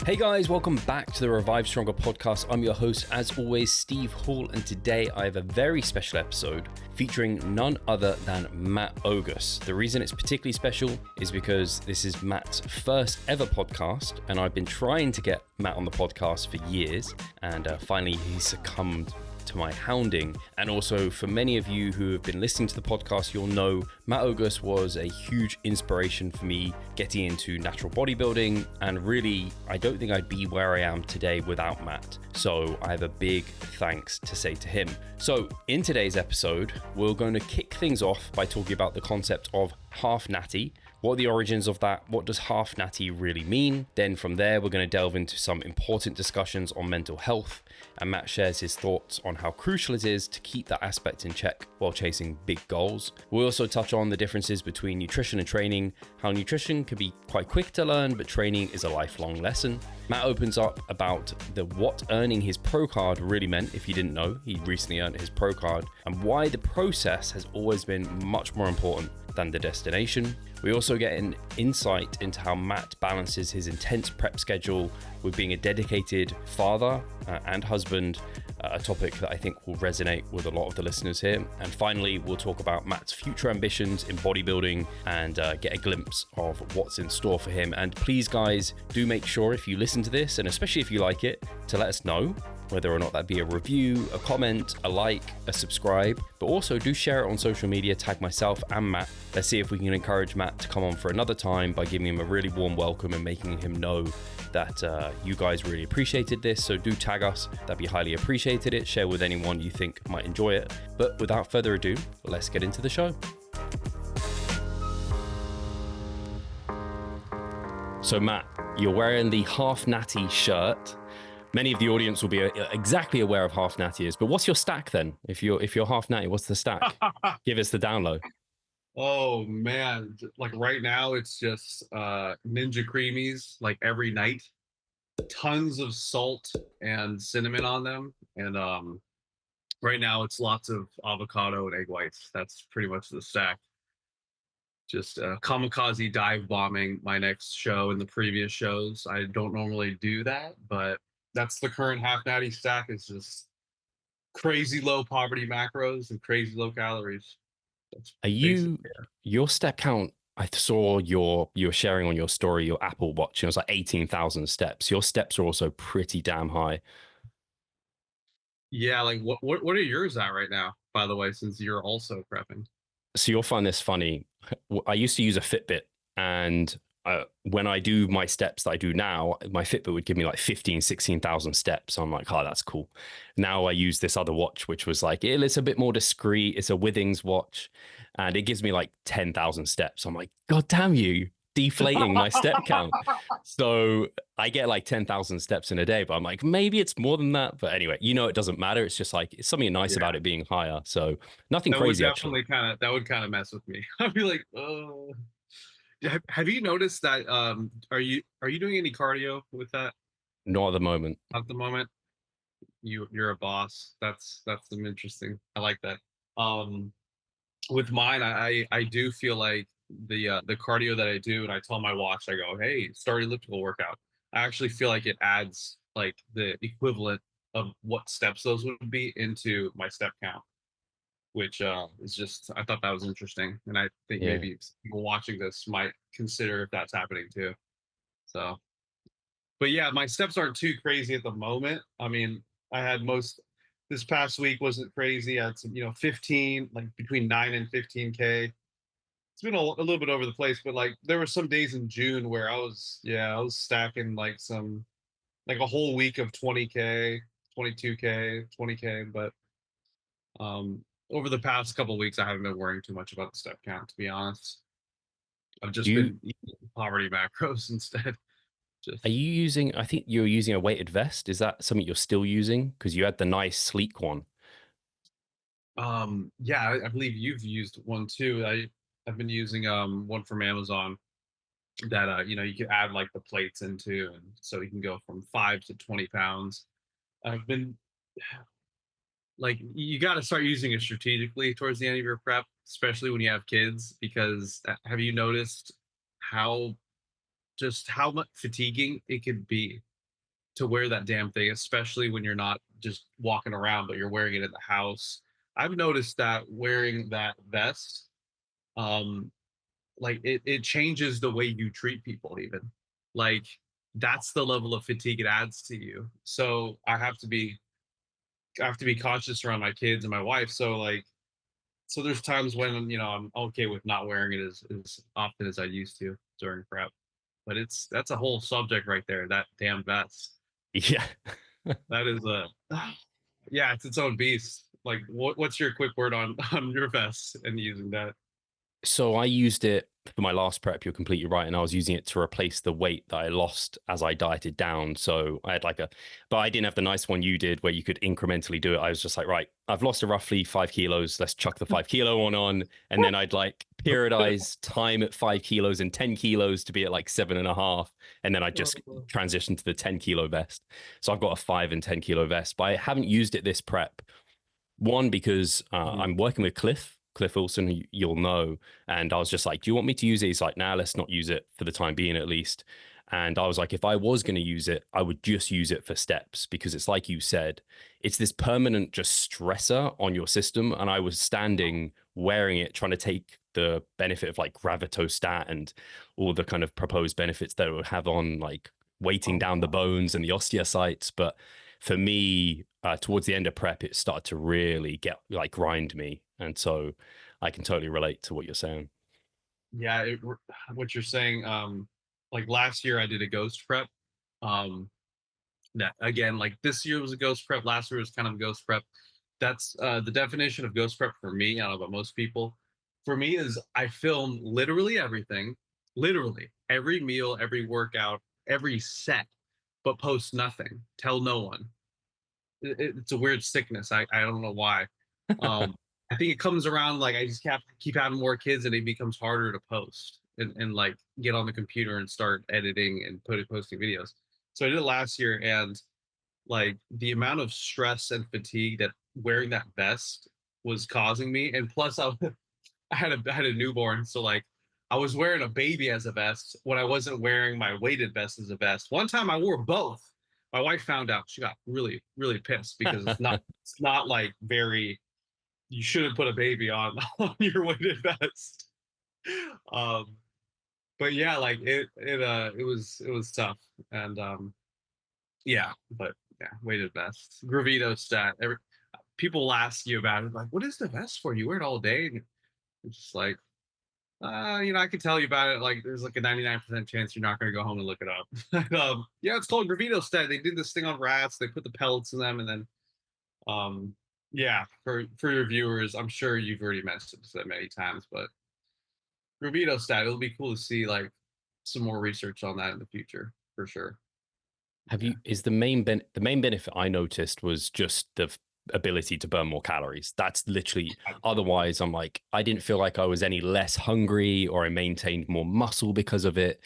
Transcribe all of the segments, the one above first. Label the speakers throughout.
Speaker 1: Hey guys, welcome back to the Revive Stronger podcast. I'm your host, as always, Steve Hall, and today I have a very special episode featuring none other than Matt Ogus. The reason it's particularly special is because this is Matt's first ever podcast, and I've been trying to get Matt on the podcast for years, and finally he succumbed to my hounding. And also, for many of you who have been listening to the podcast, you'll know Matt Ogus was a huge inspiration for me getting into natural bodybuilding, and really I don't think I'd be where I am today without Matt, so I have a big thanks to say to him. So in today's episode, we're going to kick things off by talking about the concept of half natty. What are the origins of that? What does half natty really mean? Then from there, we're going to delve into some important discussions on mental health, and Matt shares his thoughts on how crucial it is to keep that aspect in check while chasing big goals. We'll also touch on the differences between nutrition and training, how nutrition can be quite quick to learn, but training is a lifelong lesson. Matt opens up about what earning his pro card really meant. If you didn't know, he recently earned his pro card, and why the process has always been much more important than the destination. We also get an insight into how Matt balances his intense prep schedule with being a dedicated father and husband, a topic that I think will resonate with a lot of the listeners here. And finally, we'll talk about Matt's future ambitions in bodybuilding and get a glimpse of what's in store for him. And please, guys, do make sure if you listen to this, and especially if you like it, to let us know, whether or not that be a review, a comment, a like, a subscribe, but also do share it on social media, tag myself and Matt. Let's see if we can encourage Matt to come on for another time by giving him a really warm welcome and making him know that you guys really appreciated this. So do tag us, that'd be highly appreciated. It share with anyone you think might enjoy it. But without further ado, let's get into the show. So Matt, you're wearing the half natty shirt. Many of the audience will be exactly aware of half natty is, but what's your stack then? If you're half natty, what's the stack? Give us the download.
Speaker 2: Oh man, like right now it's just Ninja Creamies like every night. Tons of salt and cinnamon on them, and right now it's lots of avocado and egg whites. That's pretty much the stack. Just kamikaze dive bombing my next show and the previous shows. I don't normally do that, but that's the current half natty stack. Is just crazy low poverty macros and crazy low calories. That's
Speaker 1: Are you your step count? I saw you were sharing on your story your Apple Watch. It was like 18,000 steps. Your steps are also pretty damn high.
Speaker 2: Yeah, like what are yours at right now, by the way, since you're also prepping?
Speaker 1: So you'll find this funny. I used to use a Fitbit, and when I do my steps that I do now, my Fitbit would give me like 15, 16,000 steps. So I'm like, oh, that's cool. Now I use this other watch, which was like, it's a bit more discreet. It's a Withings watch, and it gives me like 10,000 steps. I'm like, God damn you, deflating my step count. So I get like 10,000 steps in a day, but I'm like, maybe it's more than that. But anyway, it doesn't matter. It's just like, it's something nice about it being higher. So nothing crazy, actually.
Speaker 2: That would kind of mess with me. I'd be like, oh. Have you noticed that? Are you doing any cardio with that
Speaker 1: Not at the moment.
Speaker 2: at the moment? You're a boss. That's some interesting. I like that. Um, with mine, I do feel like the cardio that I do, and I tell my watch, I go, hey, start elliptical workout. I actually feel like it adds like the equivalent of what steps those would be into my step count, which is just, I thought that was interesting, and I think
Speaker 1: Yeah.
Speaker 2: maybe people watching this might consider if that's happening too. So, but yeah, my steps aren't too crazy at the moment. I mean, I had most this past week wasn't crazy. I had some, 15, like between 9 and 15K. It's been a little bit over the place, but like there were some days in June where I was stacking like a whole week of 20K, 22K, 20K, but over the past couple of weeks, I haven't been worrying too much about the step count, to be honest. I've just
Speaker 1: You
Speaker 2: been eating poverty macros instead. Just
Speaker 1: Are you using, I think you're using a weighted vest. Is that something you're still using? Because you had the nice sleek one.
Speaker 2: yeah, I believe you've used one too. I've been using one from Amazon that you can add like the plates into, and so you can go from 5 to 20 pounds. I've been like, you got to start using it strategically towards the end of your prep, especially when you have kids, because have you noticed how just how much fatiguing it could be to wear that damn thing, especially when you're not just walking around, but you're wearing it in the house. I've noticed that wearing that vest, um, like it changes the way you treat people even. Like that's the level of fatigue it adds to you. So I have to be cautious around my kids and my wife. So like so there's times when I'm okay with not wearing it as often as I used to during prep. But that's a whole subject right there. That damn vest.
Speaker 1: Yeah.
Speaker 2: That is a yeah, it's its own beast. Like what's your quick word on on your vest and using that?
Speaker 1: So I used it for my last prep. You're completely right, and I was using it to replace the weight that I lost as I dieted down. So I had but I didn't have the nice one you did, where you could incrementally do it. I was just like, right, I've lost a roughly 5 kilos. Let's chuck the 5 kilo one on, and then I'd like periodize time at 5 kilos and 10 kilos to be at like 7.5, and then I just transition to the 10 kilo vest. So I've got a 5 and 10 kilo vest, but I haven't used it this prep. One, because I'm working with Cliff Wilson, who you'll know. And I was just like, do you want me to use it? He's like, nah, let's not use it for the time being, at least. And I was like, if I was going to use it, I would just use it for steps, because it's like you said, it's this permanent just stressor on your system. And I was standing wearing it, trying to take the benefit of like gravitostat and all the kind of proposed benefits that it would have on like weighting down the bones and the osteocytes. But for me, towards the end of prep, it started to really get like grind me. And so I can totally relate to what you're saying.
Speaker 2: Yeah, what you're saying. Like last year I did a ghost prep. Um, that again, like this year was a ghost prep. Last year was kind of a ghost prep. That's the definition of ghost prep for me. I don't know about most people. For me, is I film literally everything, literally every meal, every workout, every set, but post nothing. Tell no one. It's a weird sickness. I don't know why. Um, I think it comes around like I just keep having more kids and it becomes harder to post and like get on the computer and start editing and posting videos. So I did it last year, and like the amount of stress and fatigue that wearing that vest was causing me, and plus I had a newborn, so like I was wearing a baby as a vest when I wasn't wearing my weighted vest as a vest. One time I wore both. My wife found out. She got really, really pissed because it's not like very you shouldn't put a baby on on your weighted vest. Um, but yeah, like it was tough. And yeah, but yeah, weighted vest. Gravito stat. People ask you about it, like, what is the vest for? You wear it all day? And it's just like, I can tell you about it. Like, there's like a 99% chance you're not going to go home and look it up. Yeah, it's called Gravito stat. They did this thing on rats. They put the pellets in them, and then, yeah, for your viewers, I'm sure you've already mentioned this that many times, but Gravito stat. It'll be cool to see like some more research on that in the future for sure.
Speaker 1: Have
Speaker 2: Yeah.
Speaker 1: you, is the main benefit I noticed was just the ability to burn more calories. That's literally, otherwise I'm like, I didn't feel like I was any less hungry or I maintained more muscle because of it.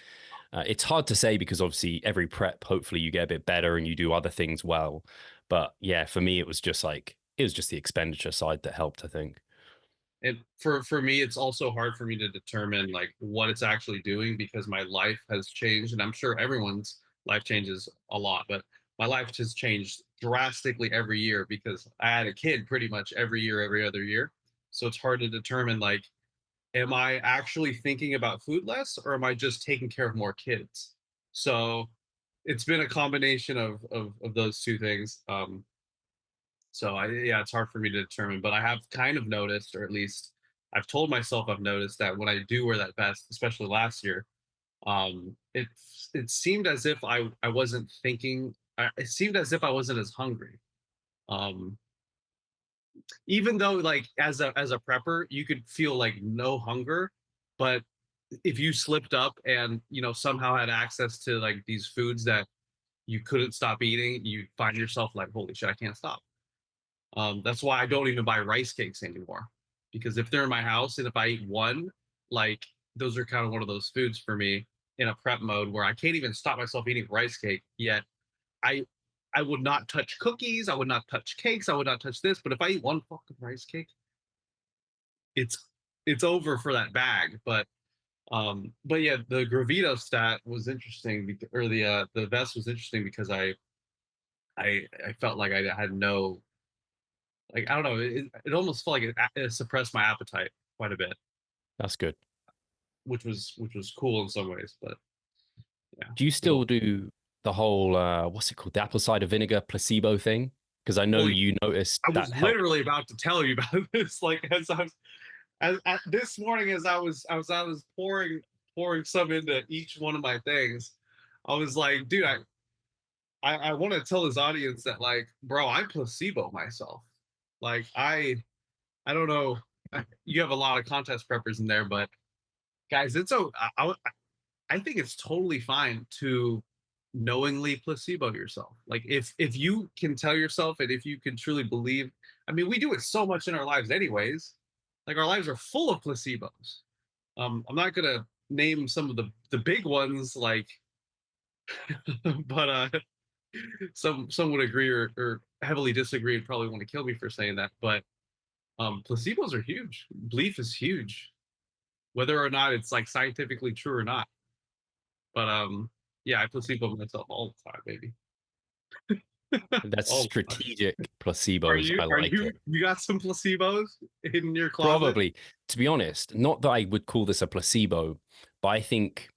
Speaker 1: It's hard to say because obviously every prep, hopefully you get a bit better and you do other things well. But yeah, for me, it was just like, it was just the expenditure side that helped, I think.
Speaker 2: And for me, it's also hard for me to determine like what it's actually doing because my life has changed, and I'm sure everyone's life changes a lot, but my life has changed drastically every year because I had a kid pretty much every year, every other year. So it's hard to determine like, am I actually thinking about food less, or am I just taking care of more kids? So it's been a combination of those two things. So yeah, it's hard for me to determine, but I have kind of noticed, or at least I've told myself I've noticed that when I do wear that vest, especially last year, it seemed as if I wasn't thinking. It seemed as if I wasn't as hungry. Um, Even though like as a prepper, you could feel like no hunger, but if you slipped up and somehow had access to like these foods that you couldn't stop eating, you find yourself like, holy shit, I can't stop. That's why I don't even buy rice cakes anymore. Because if they're in my house and if I eat one, like those are kind of one of those foods for me in a prep mode where I can't even stop myself eating rice cake. Yet I I would not touch cookies, I would not touch cakes, I would not touch this. But if I eat one fucking rice cake, it's it's over for that bag. But yeah, the Gravito stat was interesting, or the vest was interesting because I felt like I had no, like, I don't know, it almost felt like it suppressed my appetite quite a bit,
Speaker 1: That's good.
Speaker 2: which was cool in some ways, but yeah,
Speaker 1: Do you
Speaker 2: good
Speaker 1: still
Speaker 2: old.
Speaker 1: do the whole what's it called, the apple cider vinegar placebo thing? Because I know
Speaker 2: Well,
Speaker 1: you noticed
Speaker 2: I
Speaker 1: that
Speaker 2: was
Speaker 1: helped.
Speaker 2: literally about to tell you about this, like, as I was, this morning, as I was pouring some into each one of my things. I was like, dude, I want to tell this audience that, like, bro, I placebo myself. Like, I don't know. You have a lot of contest preppers in there, but guys, it's so I think it's totally fine to knowingly placebo yourself. Like, if you can tell yourself, and if you can truly believe, I mean, we do it so much in our lives anyways. Like, our lives are full of placebos. I'm not gonna name some of the big ones, like, but some would agree, or heavily disagree and probably want to kill me for saying that. But placebos are huge. Belief is huge, whether or not it's like scientifically true or not. But yeah, I placebo myself all the time, baby.
Speaker 1: That's
Speaker 2: All the time.
Speaker 1: strategic
Speaker 2: Are
Speaker 1: placebos.
Speaker 2: you?
Speaker 1: I
Speaker 2: Are
Speaker 1: like
Speaker 2: you?
Speaker 1: it.
Speaker 2: You got some placebos in your closet?
Speaker 1: Probably, to be honest, not that I would call this a placebo, but I think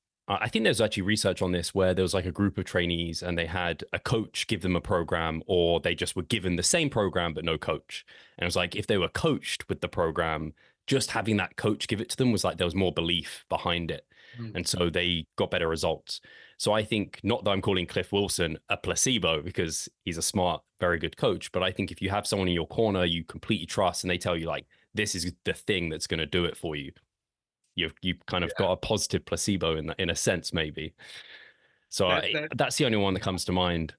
Speaker 1: there's actually research on this where there was like a group of trainees and they had a coach give them a program, or they just were given the same program but no coach. And it was like if they were coached with the program, just having that coach give it to them was like there was more belief behind it.
Speaker 2: Mm.
Speaker 1: And so they got better results. So I think, not that I'm calling Cliff Wilson a placebo because he's a smart, very good coach, but I think if you have someone in your corner you completely trust and they tell you like this is the thing that's going to do it for you, you've kind of
Speaker 2: Yeah,
Speaker 1: got a positive placebo in a sense, maybe. So
Speaker 2: that
Speaker 1: that's the only one that comes to mind.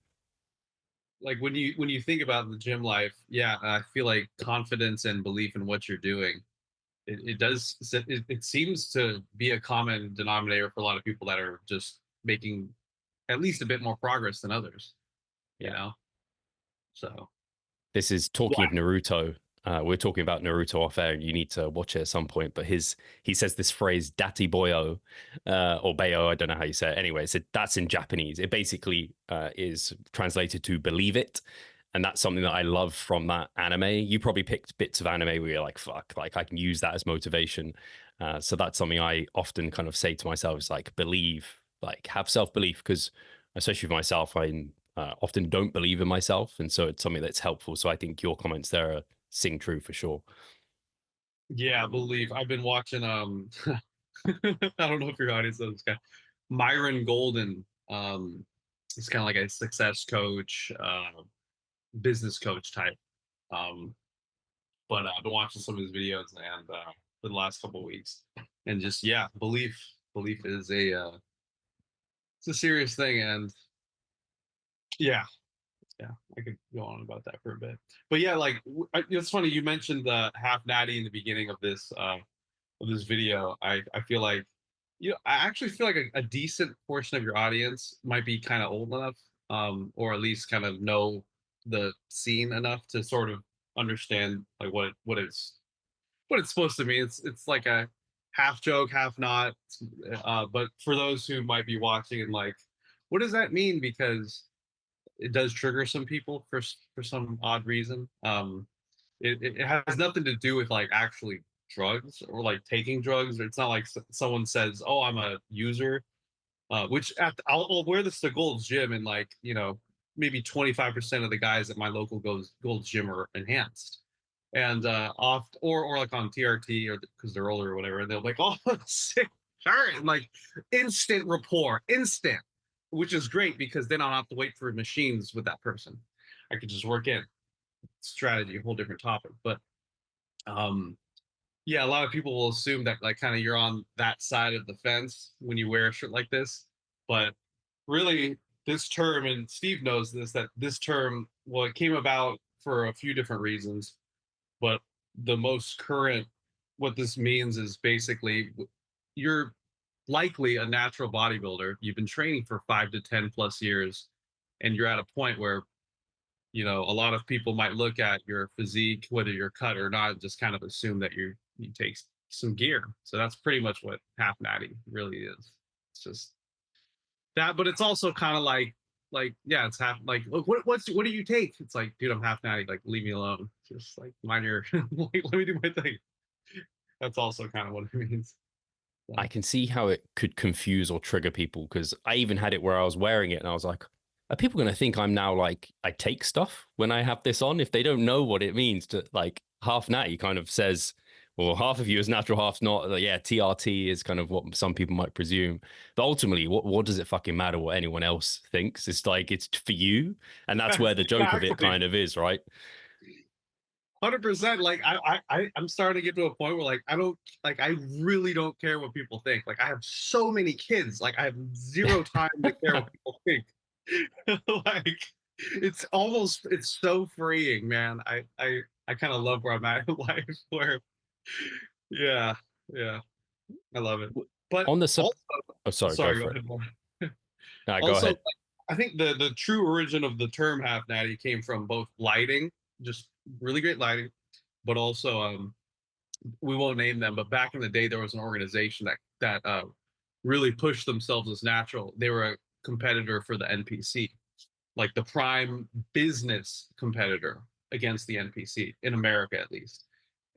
Speaker 2: like, when you think about the gym life, yeah, I feel like confidence and belief in what you're doing, it does it seems to be a common denominator for a lot of people that are just making at least a bit more progress than others, you
Speaker 1: Yeah.
Speaker 2: know. So
Speaker 1: This is talking
Speaker 2: why?
Speaker 1: of Naruto. We're talking about Naruto off air, and you need to watch it at some point. But he says this phrase "dati boyo," or "bayo." I don't know how you say it. Anyway, so that's in Japanese. It basically is translated to "believe it," and that's something that I love from that anime. You probably picked bits of anime where you're like, "Fuck!" Like I can use that as motivation. So that's something I often kind of say to myself: is like believe, like have self belief, because especially for myself, I often don't believe in myself, and so it's something that's helpful. So I think your comments there are sing true for sure.
Speaker 2: Yeah, belief. I've been watching I don't know if your audience knows this guy, Myron Golden. He's kind of like a success coach, business coach type. Um, but I've been watching some of his videos, and for the last couple of weeks, and just, yeah, belief is it's a serious thing. And yeah, yeah, I could go on about that for a bit. But yeah, like, it's funny you mentioned the half natty in the beginning of this video. I feel like, I actually feel like a decent portion of your audience might be kind of old enough, or at least kind of know the scene enough to sort of understand, like, what it's supposed to mean. It's like a half joke, half not. But for those who might be watching and like, what does that mean? Because it does trigger some people for some odd reason. It has nothing to do with, like, actually drugs or like taking drugs. It's not like someone says, "Oh, I'm a user," which I'll wear this to Gold's Gym, and, like, maybe 25% of the guys at my local Gold's Gym are enhanced, and off, or like on TRT, or because they're older or whatever, and they'll be like, "Oh, sick shirt," and like, instant rapport, instant, which is great because then I don't have to wait for machines with that person. I could just work in strategy, a whole different topic. But um yeah, a lot of people will assume that, like, kind of you're on that side of the fence when you wear a shirt like this. But really, this term, and Steve knows this, that this term, well, it came about for a few different reasons, but the most current, what this means is basically, you're likely a natural bodybuilder. You've been training for 5 to 10 plus years, and you're at a point where, a lot of people might look at your physique, whether you're cut or not, and just kind of assume that you take some gear. So that's pretty much what half natty really is. It's just that, but it's also kind of like like, yeah, it's half like, look, what do you take? It's like, dude, I'm half natty. Like, leave me alone. Just like mind your like, let me do my thing. That's also kind of what it means.
Speaker 1: I
Speaker 2: So,
Speaker 1: can see how it could confuse or trigger people because I even had it where I was wearing it and I was like, are people going to think I'm now like I take stuff when I have this on if they don't know what it means to like half natty kind of says, well, half of you is natural, half's not. Like, yeah, TRT is kind of what some people might presume. But ultimately, what does it fucking matter what anyone else thinks? It's like it's for you. And that's where
Speaker 2: yes,
Speaker 1: the joke of it
Speaker 2: exactly.
Speaker 1: kind of is, right?
Speaker 2: 100%. Like I'm starting to get to a point where like I don't like I really don't care what people think. Like I have so many kids. Like I have zero time to care what people think. Like it's so freeing, man. I kind of love where I'm at in life where yeah, yeah, I love it. But
Speaker 1: On the sub,
Speaker 2: also,
Speaker 1: oh, sorry, go
Speaker 2: sorry, go
Speaker 1: for it.
Speaker 2: ahead. More.
Speaker 1: Go
Speaker 2: Also,
Speaker 1: ahead.
Speaker 2: like, I think the true origin of the term half natty came from both lighting, just really great lighting, but also we won't name them, but back in the day there was an organization that really pushed themselves as natural. They were a competitor for the NPC, like the prime business competitor against the NPC in America at least.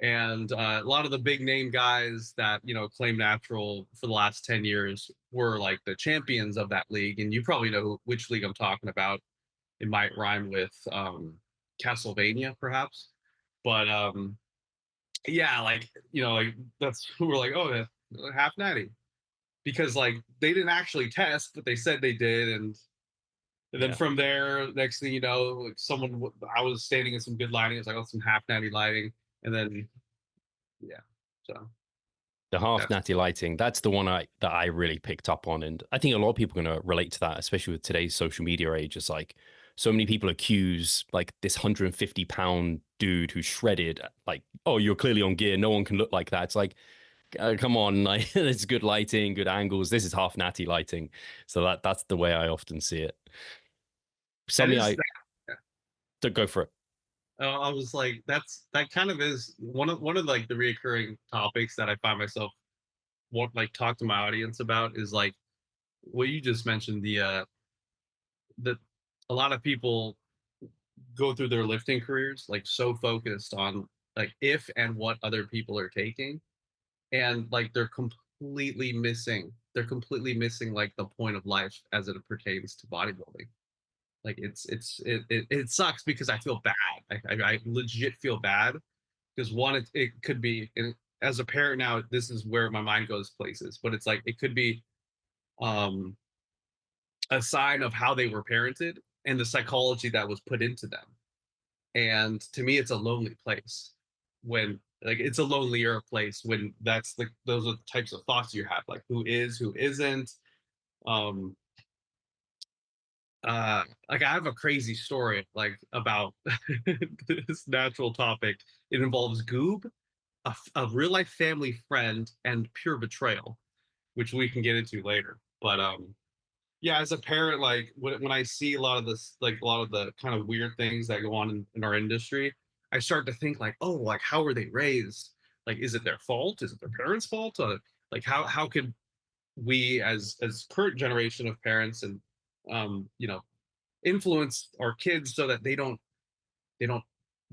Speaker 2: And a lot of the big name guys that claim natural for the last 10 years were like the champions of that league. And you probably know which league I'm talking about. It might rhyme with Castlevania, perhaps. But yeah, like like that's who we're like, oh, yeah, half natty, because like they didn't actually test, but they said they did, and then
Speaker 1: Yeah.
Speaker 2: from there, next thing you know, like I was standing in some good lighting. It's like, oh, some half natty lighting, and then yeah, so
Speaker 1: The half
Speaker 2: that's
Speaker 1: natty lighting, that's the one that I really picked up on. And I think a lot of people are going to relate to that, especially with today's social media age. It's like so many people accuse like this 150-pound dude who's shredded, like, oh, you're clearly on gear. No one can look like that. It's like, come on, like it's good lighting, good angles. This is half natty lighting. So that's the way I often see it.
Speaker 2: that
Speaker 1: Something
Speaker 2: is
Speaker 1: I
Speaker 2: that.
Speaker 1: don't go for it.
Speaker 2: I was like, that kind of is one of like the reoccurring topics that I find myself want like talk to my audience about is like what you just mentioned, the a lot of people go through their lifting careers like so focused on like if and what other people are taking, and like they're completely missing like the point of life as it pertains to bodybuilding. Like it sucks because I feel bad. I legit feel bad because one, it could be, and as a parent now, this is where my mind goes places, but it's like it could be um a sign of how they were parented and the psychology that was put into them. And to me, it's a lonely place when like it's a lonelier place when that's like those are the types of thoughts you have, like who is, who isn't. Um like I have a crazy story like about this natural topic. It involves goob, a real life family friend, and pure betrayal, which we can get into later. But yeah, as a parent, like when I see a lot of this, like a lot of the kind of weird things that go on in our industry, I start to think like, oh, like how were they raised? Like, is it their fault? Is it their parents' fault? Like how could we as current generation of parents and influence our kids so that they don't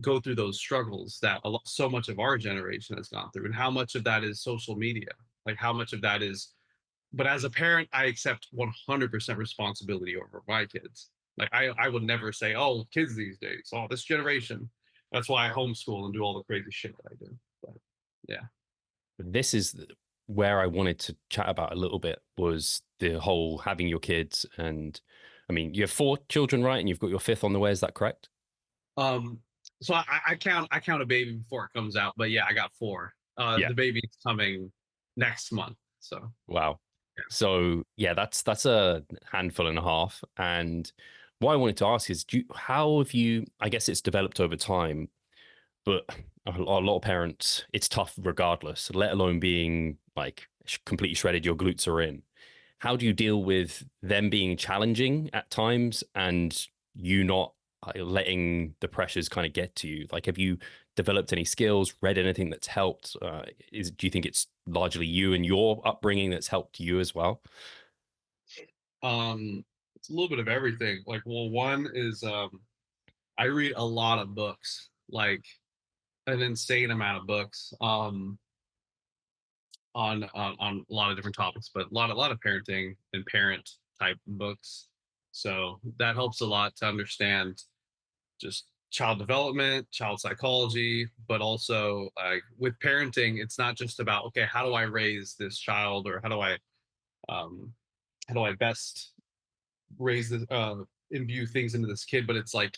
Speaker 2: go through those struggles that so much of our generation has gone through, and how much of that is social media, like how much of that is. But as a parent, I accept 100% responsibility over my kids. Like I would never say, oh, kids these days, oh, this generation. That's why I homeschool and do all the crazy shit that I do. But yeah.
Speaker 1: This is where I wanted to chat about a little bit was the whole having your kids. And I mean, you have four children, right? And you've got your fifth on the way. Is that correct?
Speaker 2: Um, so I count a baby before it comes out, but yeah, I got four.
Speaker 1: Yeah.
Speaker 2: The baby's coming next month. So
Speaker 1: Wow.
Speaker 2: yeah.
Speaker 1: So yeah, that's a handful and a half. And what I wanted to ask is, how have you? I guess it's developed over time, but a lot of parents, it's tough regardless. Let alone being like completely shredded, your glutes are in. How do you deal with them being challenging at times and you not letting the pressures kind of get to you? Like, have you developed any skills, read anything that's helped? Do you think it's largely you and your upbringing that's helped you as well?
Speaker 2: Um It's a little bit of everything. Like, well, one is I read a lot of books, like an insane amount of books on a lot of different topics, but a lot of parenting and parent type books. So that helps a lot to understand just child development, child psychology, but also like with parenting, it's not just about okay, how do I raise this child, or um how do I best raise this imbue things into this kid, but it's like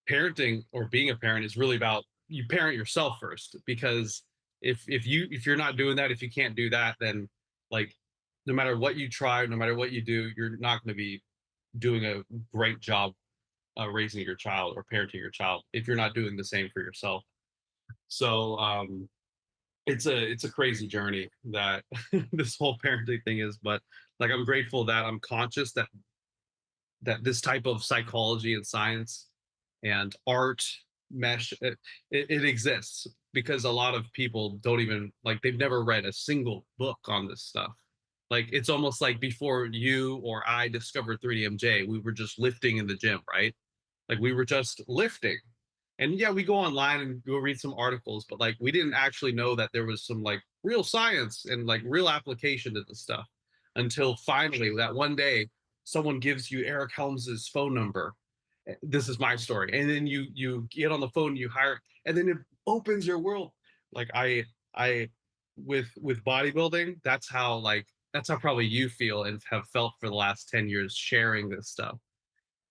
Speaker 2: parenting or being a parent is really about you parent yourself first, because if you're not doing that, if you can't do that, then like no matter what you try, no matter what you do, you're not going to be doing a great job raising your child or parenting your child if you're not doing the same for yourself. So it's a crazy journey that this whole parenting thing is, but like I'm grateful that I'm conscious that this type of psychology and science and art mesh it exists, because a lot of people don't even like they've never read a single book on this stuff. Like it's almost like before you or I discovered 3DMJ, we were just lifting in the gym, right? Like we were just lifting. And yeah, we go online and go read some articles, but like we didn't actually know that there was some like real science and like real application to this stuff until finally that one day someone gives you Eric Helms's phone number. This is my story. And then you get on the phone, you hire, and then it opens your world. Like I with bodybuilding, that's how probably you feel and have felt for the last 10 years sharing this stuff.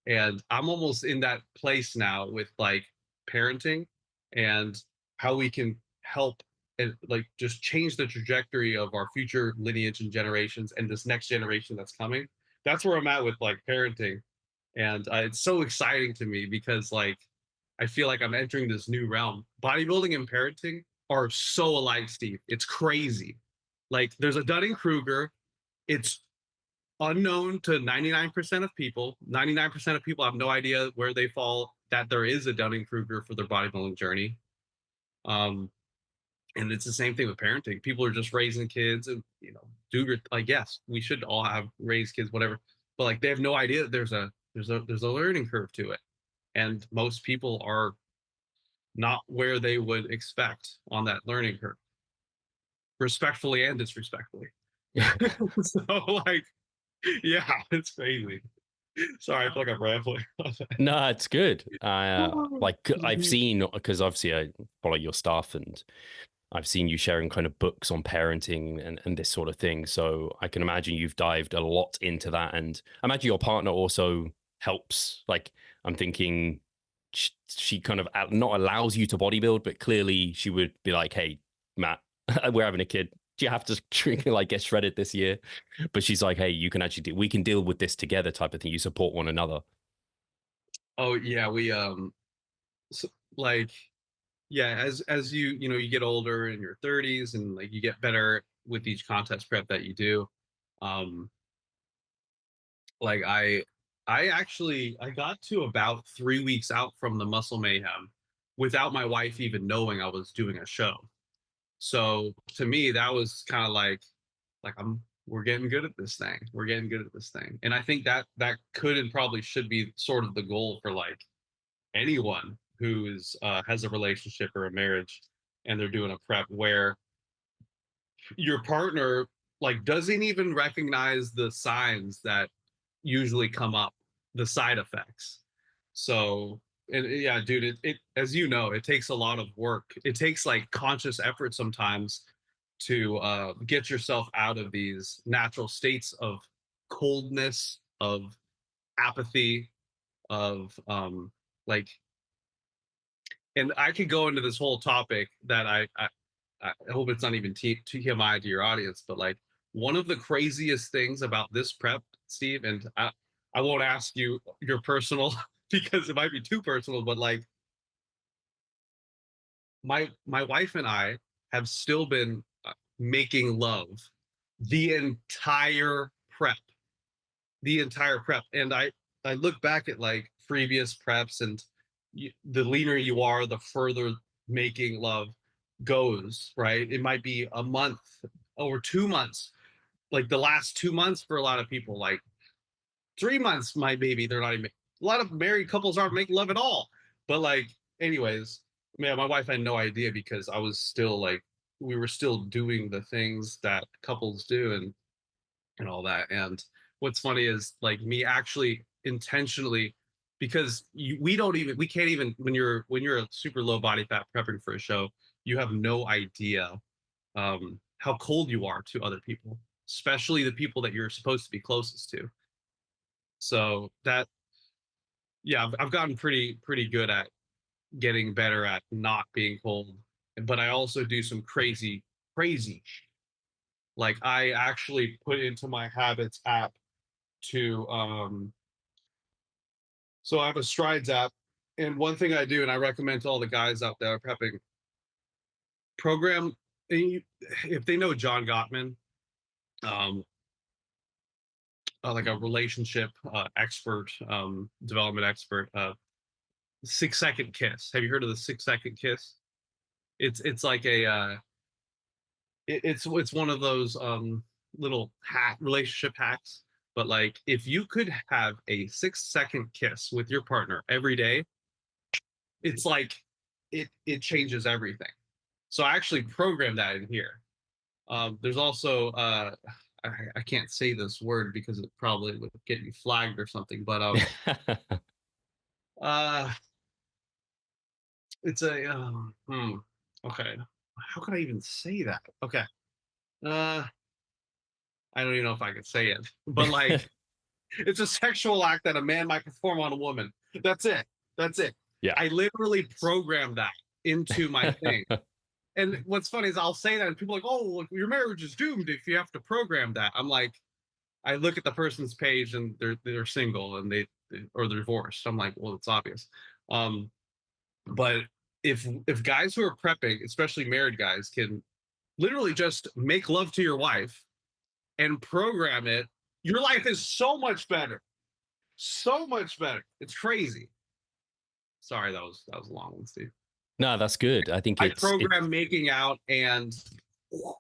Speaker 2: And I'm almost in that place now with like parenting and how we can help and like just change the trajectory of our future lineage and generations and this next generation that's coming. That's where I'm at with like parenting. And it's so exciting to me because like I feel like I'm entering this new realm. Bodybuilding and parenting are so alike, Steve. It's crazy. Like there's a Dunning-Kruger. It's unknown to 99% of people. 99% of people have no idea where they fall, that there is a Dunning-Kruger for their bodybuilding journey. Um, and it's the same thing with parenting. People are just raising kids and, do your, like, yes, we should all have raised kids, whatever. But like, they have no idea that there's a learning curve to it. And most people are not where they would expect on that learning curve, respectfully and disrespectfully. So like, yeah, it's crazy. Sorry, I feel like I'm rambling.
Speaker 1: No, it's good. Like I've seen, because obviously I follow your stuff, and I've seen you sharing kind of books on parenting and this sort of thing. So I can imagine you've dived a lot into that, and I imagine your partner also helps. Like I'm thinking she kind of not allows you to bodybuild, but clearly she would be like, "Hey, Matt, we're having a kid. Do you have to like get shredded this year?" But she's like, "Hey, you can actually we can deal with this together," type of thing. You support one another.
Speaker 2: Oh yeah, we like yeah, as you get older in your 30s and like you get better with each contest prep that you do. Um like I actually I got to about 3 weeks out from the Muscle Mayhem without my wife even knowing I was doing a show. So to me that was kind of like we're getting good at this thing. We're getting good at this thing. And I think that could and probably should be sort of the goal for like anyone who's has a relationship or a marriage and they're doing a prep where your partner like doesn't even recognize the signs that usually come up, the side effects. So and yeah, dude, it as you know, it takes a lot of work. It takes like conscious effort sometimes to get yourself out of these natural states of coldness, of apathy, of like and I could go into this whole topic that I hope it's not even TMI to your audience, but like one of the craziest things about this prep, Steve, and I won't ask you your personal because it might be too personal, but like my wife and I have still been making love the entire prep, and I look back at like previous preps and the leaner you are, the further making love goes, right? It might be a month or 2 months, like the last 2 months for a lot of people, like 3 months, my baby, they're not even. A lot of married couples aren't making love at all. But like, anyways, man, my wife had no idea because I was still like, we were still doing the things that couples do and all that. And what's funny is like me actually intentionally, because we can't even when you're a super low body fat prepping for a show, you have no idea how cold you are to other people, especially the people that you're supposed to be closest to. So that, yeah, I've gotten pretty good at getting better at not being cold, but I also do some crazy. Like I actually put into my habits app to so I have a strides app, and one thing I do, and I recommend to all the guys out there prepping, program, and if they know John Gottman, um like a relationship expert, development expert, 6 second kiss. Have you heard of the 6 second kiss? It's like a it's one of those little relationship hacks. But like if you could have a 6 second kiss with your partner every day, it's like it changes everything. So I actually programmed that in here. There's also I can't say this word because it probably would get me flagged or something, but uh it's a okay. How could I even say that? Okay. Uh I don't even know if I could say it. But like it's a sexual act that a man might perform on a woman. That's it. That's it.
Speaker 1: Yeah.
Speaker 2: I literally programmed that into my thing. And what's funny is I'll say that and people are like, "Oh, look, your marriage is doomed if you have to program that." I'm like, I look at the person's page and they're single and or they're divorced. I'm like, well, it's obvious. Um, but if guys who are prepping, especially married guys, can literally just make love to your wife and program it, your life is so much better. So much better. It's crazy. Sorry, that was a long one, Steve.
Speaker 1: No, that's good. I think
Speaker 2: I
Speaker 1: it
Speaker 2: program making out and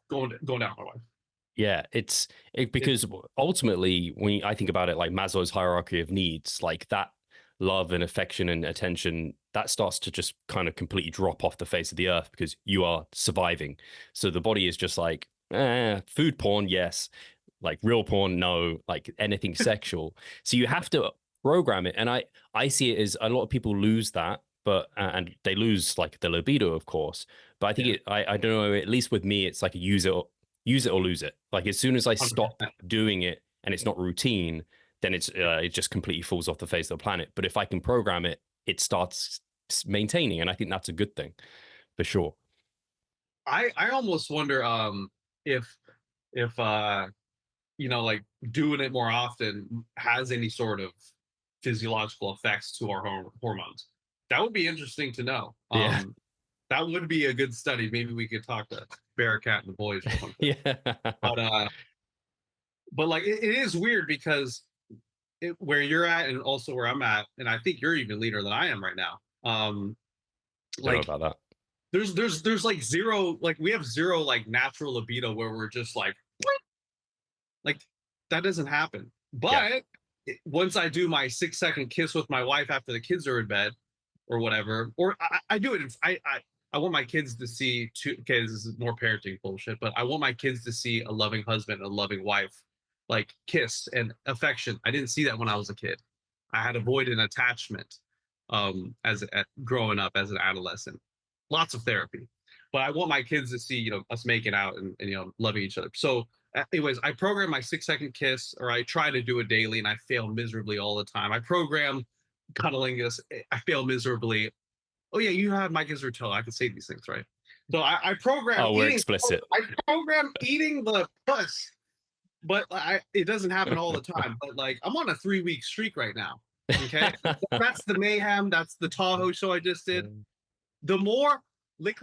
Speaker 2: going down my wife.
Speaker 1: yeah, because ultimately when I think about it, like Maslow's hierarchy of needs, like that love and affection and attention, that starts to just kind of completely drop off the face of the earth because you are surviving. So the body is just like, food porn, yes. Like real porn, no. Like anything sexual. So you have to program it. And I see it as a lot of people lose that, but and they lose like the libido, of course. But I think
Speaker 2: Yeah,
Speaker 1: I don't know, at least with me, it's like a use it or lose it. Like as soon as I stop
Speaker 2: 100%.
Speaker 1: doing it and it's not routine, then it just completely falls off the face of the planet. But if I can program it, it starts maintaining, and I think that's a good thing for sure.
Speaker 2: I almost wonder if if like doing it more often has any sort of physiological effects to our hormones. That would be interesting to know.
Speaker 1: Yeah,
Speaker 2: That would be a good study. Maybe we could talk to Bearcat and the boys or something.
Speaker 1: yeah,
Speaker 2: But like it is weird because where you're at and also where I'm at, and I think you're even leaner than I am right now.
Speaker 1: don't know
Speaker 2: Like
Speaker 1: about that.
Speaker 2: there's like zero, like we have zero like natural libido where we're just like that doesn't happen.
Speaker 1: Yeah,
Speaker 2: But once I do my 6 second kiss with my wife after the kids are in bed or whatever, or I do it. I want my kids to see two. Okay, this is more parenting bullshit, but I want my kids to see a loving husband, a loving wife, like kiss and affection. I didn't see that when I was a kid. I had avoidant attachment growing up as an adolescent. Lots of therapy, but I want my kids to see us making out and loving each other. So anyways, I program my 6 second kiss, or I try to do it daily, and I fail miserably all the time. I program cuddling us. I fail miserably. Oh yeah, you have Mike Israel. I can say these things, right? So I program
Speaker 1: oh, we're
Speaker 2: eating.
Speaker 1: explicit.
Speaker 2: I program eating the puss, but it doesn't happen all the time. But like I'm on a 3 week streak right now. Okay, that's the mayhem. That's the Tahoe show I just did. The more lick,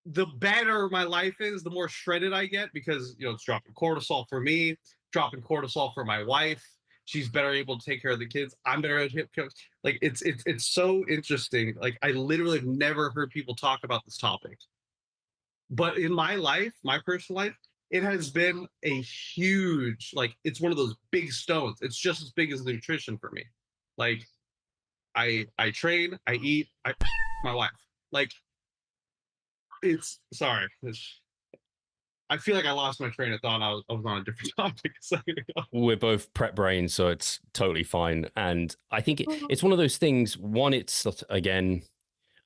Speaker 2: the better my life is, the more shredded I get because it's dropping cortisol for me, dropping cortisol for my wife. She's better able to take care of the kids. I'm better at like it's so interesting. Like I literally have never heard people talk about this topic. But in my life, my personal life, it has been a huge, like, it's one of those big stones. It's just as big as nutrition for me. Like, I train, I eat, I my wife. Like, it's sorry. I feel like I lost my train of thought. I was on a different topic a second ago.
Speaker 1: We're both prep brains, so it's totally fine. And I think it's one of those things. One, it's again,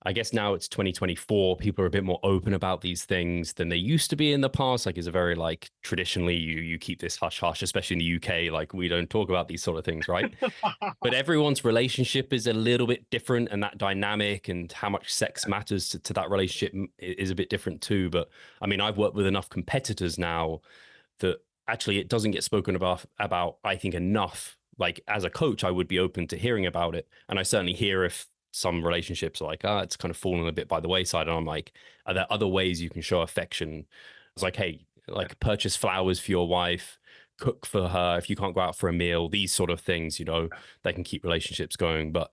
Speaker 1: I guess now it's 2024. People are a bit more open about these things than they used to be in the past. Like, it's a very like traditionally you keep this hush hush, especially in the UK. Like, we don't talk about these sort of things, right? But everyone's relationship is a little bit different, and that dynamic and how much sex matters to that relationship is a bit different too. But I mean, I've worked with enough competitors now that actually it doesn't get spoken about I think enough. Like, as a coach, I would be open to hearing about it, and I certainly hear if some relationships are like, it's kind of fallen a bit by the wayside, and I'm like, are there other ways you can show affection? It's like, hey, like, purchase flowers for your wife, cook for her if you can't go out for a meal, these sort of things, they can keep relationships going. But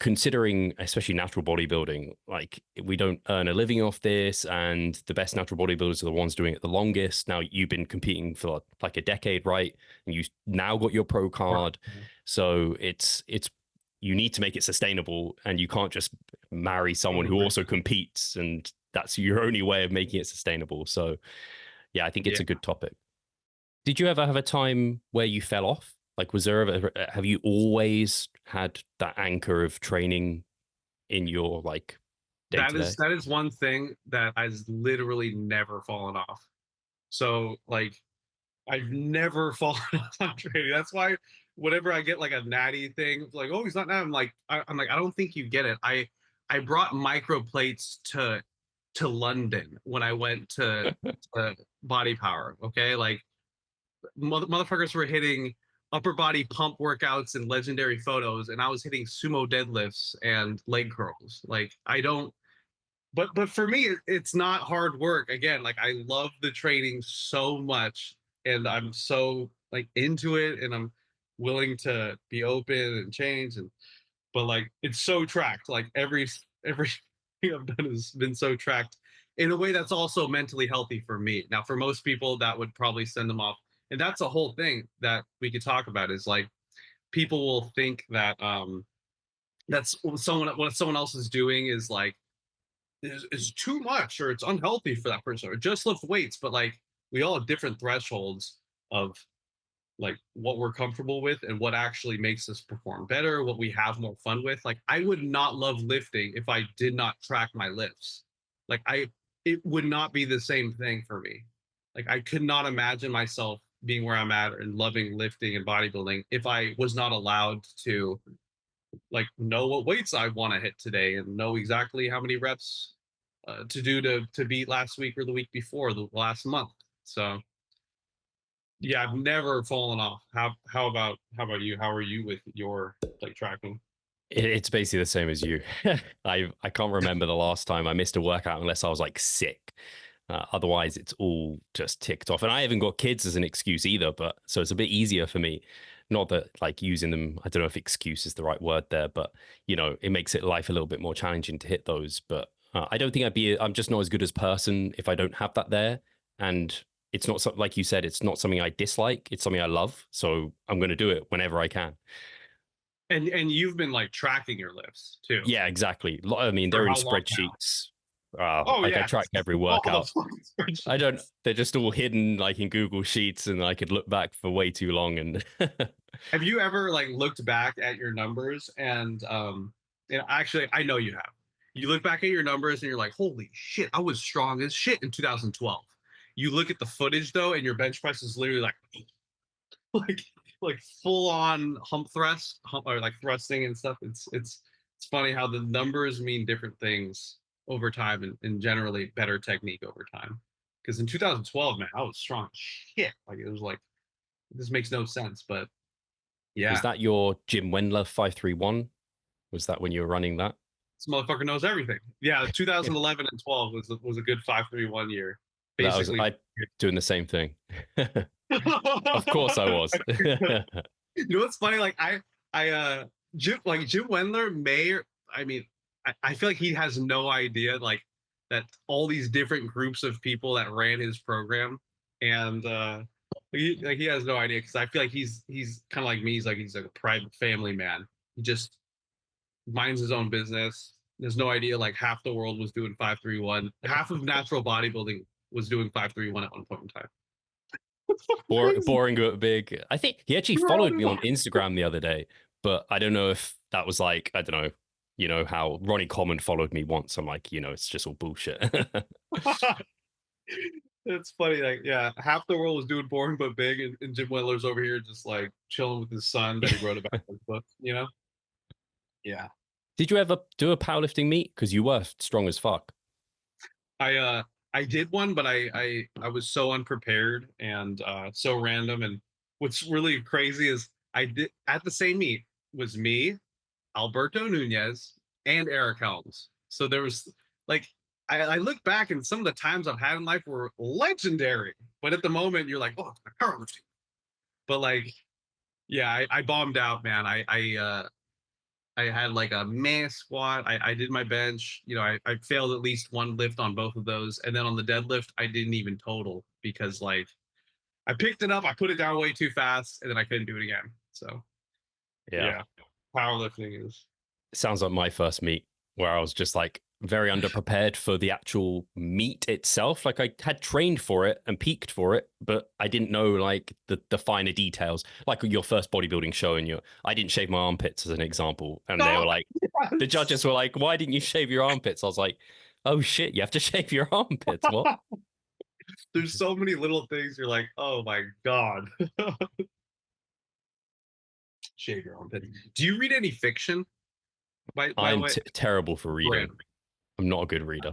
Speaker 1: considering especially natural bodybuilding, like, we don't earn a living off this, and the best natural bodybuilders are the ones doing it the longest. Now, you've been competing for like a decade, right? And you now got your pro card. So it's you need to make it sustainable, and you can't just marry someone who also competes, and that's your only way of making it sustainable. So yeah, I think it's a good topic. Did you ever have a time where you fell off? Like, was there ever, have you always had that anchor of training in your like day to day?
Speaker 2: That is one thing that has literally never fallen off. So like, I've never fallen off on training. That's why whenever I get like a Natty thing, like, oh, he's not now. I'm like, I don't think you get it. I brought micro plates to London when I went to Body Power. Okay, like, motherfuckers were hitting upper body pump workouts and legendary photos, and I was hitting sumo deadlifts and leg curls. Like, I don't. But for me, it's not hard work. Again, like, I love the training so much, and I'm so like into it, and I'm willing to be open and change. And but like, it's so tracked. Like, everything I've done has been so tracked in a way that's also mentally healthy for me. Now, for most people, that would probably send them off, and that's a whole thing that we could talk about. Is like, people will think that that's what someone else is doing is like is too much, or it's unhealthy for that person, or just lift weights. But like, we all have different thresholds of like what we're comfortable with and what actually makes us perform better, what we have more fun with. Like, I would not love lifting if I did not track my lifts. Like, it would not be the same thing for me. Like, I could not imagine myself being where I'm at and loving lifting and bodybuilding if I was not allowed to like know what weights I want to hit today and know exactly how many reps to do to beat last week or the week before, the last month. So yeah, I've never fallen off. How about you? How are you with your like tracking?
Speaker 1: It's basically the same as you. I can't remember the last time I missed a workout unless I was like sick. Otherwise, it's all just ticked off. And I haven't got kids as an excuse either, but so it's a bit easier for me. Not that like using them, I don't know if excuse is the right word there, but it makes it life a little bit more challenging to hit those. But I don't think I'm just not as good as person if I don't have that there. And it's not like you said, it's not something I dislike. It's something I love. So I'm going to do it whenever I can.
Speaker 2: And you've been like tracking your lifts too.
Speaker 1: Yeah, exactly. I mean,
Speaker 2: For
Speaker 1: they're in
Speaker 2: how long now?
Speaker 1: spreadsheets.
Speaker 2: Oh
Speaker 1: Like, I
Speaker 2: yeah,
Speaker 1: track every
Speaker 2: all the
Speaker 1: workout.
Speaker 2: fucking
Speaker 1: I
Speaker 2: spreadsheets.
Speaker 1: don't, they're just all hidden like in Google Sheets, and I could look back for way too long. And
Speaker 2: Have you ever like looked back at your numbers and actually I know you have. You look back at your numbers and you're like, holy shit, I was strong as shit in 2012. You look at the footage though, and your bench press is literally like like like full on or like thrusting and stuff. It's funny how the numbers mean different things over time, and generally better technique over time. Because in 2012, man, I was strong as shit. Like, it was like, this makes no sense, but
Speaker 1: was
Speaker 2: yeah,
Speaker 1: that your Jim Wendler 531? Was that when you were running that?
Speaker 2: this motherfucker knows everything. Yeah, 2011 and 12 was a good 531 year,
Speaker 1: That was
Speaker 2: basically.
Speaker 1: I doing the same thing. Of course I was.
Speaker 2: You know what's funny? Like, Jim Wendler I mean, I feel like he has no idea like that all these different groups of people that ran his program and he has no idea because I feel like he's kind of like me. He's like a private family man. He just minds his own business. There's no idea like half the world was doing 5-3-1. Half of natural bodybuilding was doing 5-3-1 at one point in time.
Speaker 1: Boring but big. I think he actually followed me on Instagram the other day, but I don't know if that was like, I don't know, how Ronnie Coleman followed me once. I'm like, it's just all bullshit.
Speaker 2: It's funny, like yeah, half the world was doing boring but big, and Jim Wendler's over here just like chilling with his son that he wrote about in his book. Yeah.
Speaker 1: Did you ever do a powerlifting meet? Because you were strong as fuck.
Speaker 2: I did one, but I was so unprepared and so random. And what's really crazy is I did at the same meet was me, Alberto Nunez, and Eric Helms. So there was like I look back and some of the times I've had in life were legendary. But at the moment you're like, oh, it's powerlifting. But like, yeah, I bombed out, man. I had like a man squat. I did my bench. I failed at least one lift on both of those. And then on the deadlift, I didn't even total because like I picked it up, I put it down way too fast, and then I couldn't do it again. So yeah, powerlifting is.
Speaker 1: Sounds like my first meet where I was just like very underprepared for the actual meet itself. Like I had trained for it and peaked for it, but I didn't know like the finer details. Like your first bodybuilding show, and I didn't shave my armpits as an example, and they were like, the judges were like, "Why didn't you shave your armpits?" I was like, "Oh shit, you have to shave your armpits." What?
Speaker 2: There's so many little things you're like, oh my god. Shave your armpit. Do you read any fiction? By the
Speaker 1: I'm
Speaker 2: way,
Speaker 1: terrible for reading.
Speaker 2: Brand.
Speaker 1: I'm not a good reader.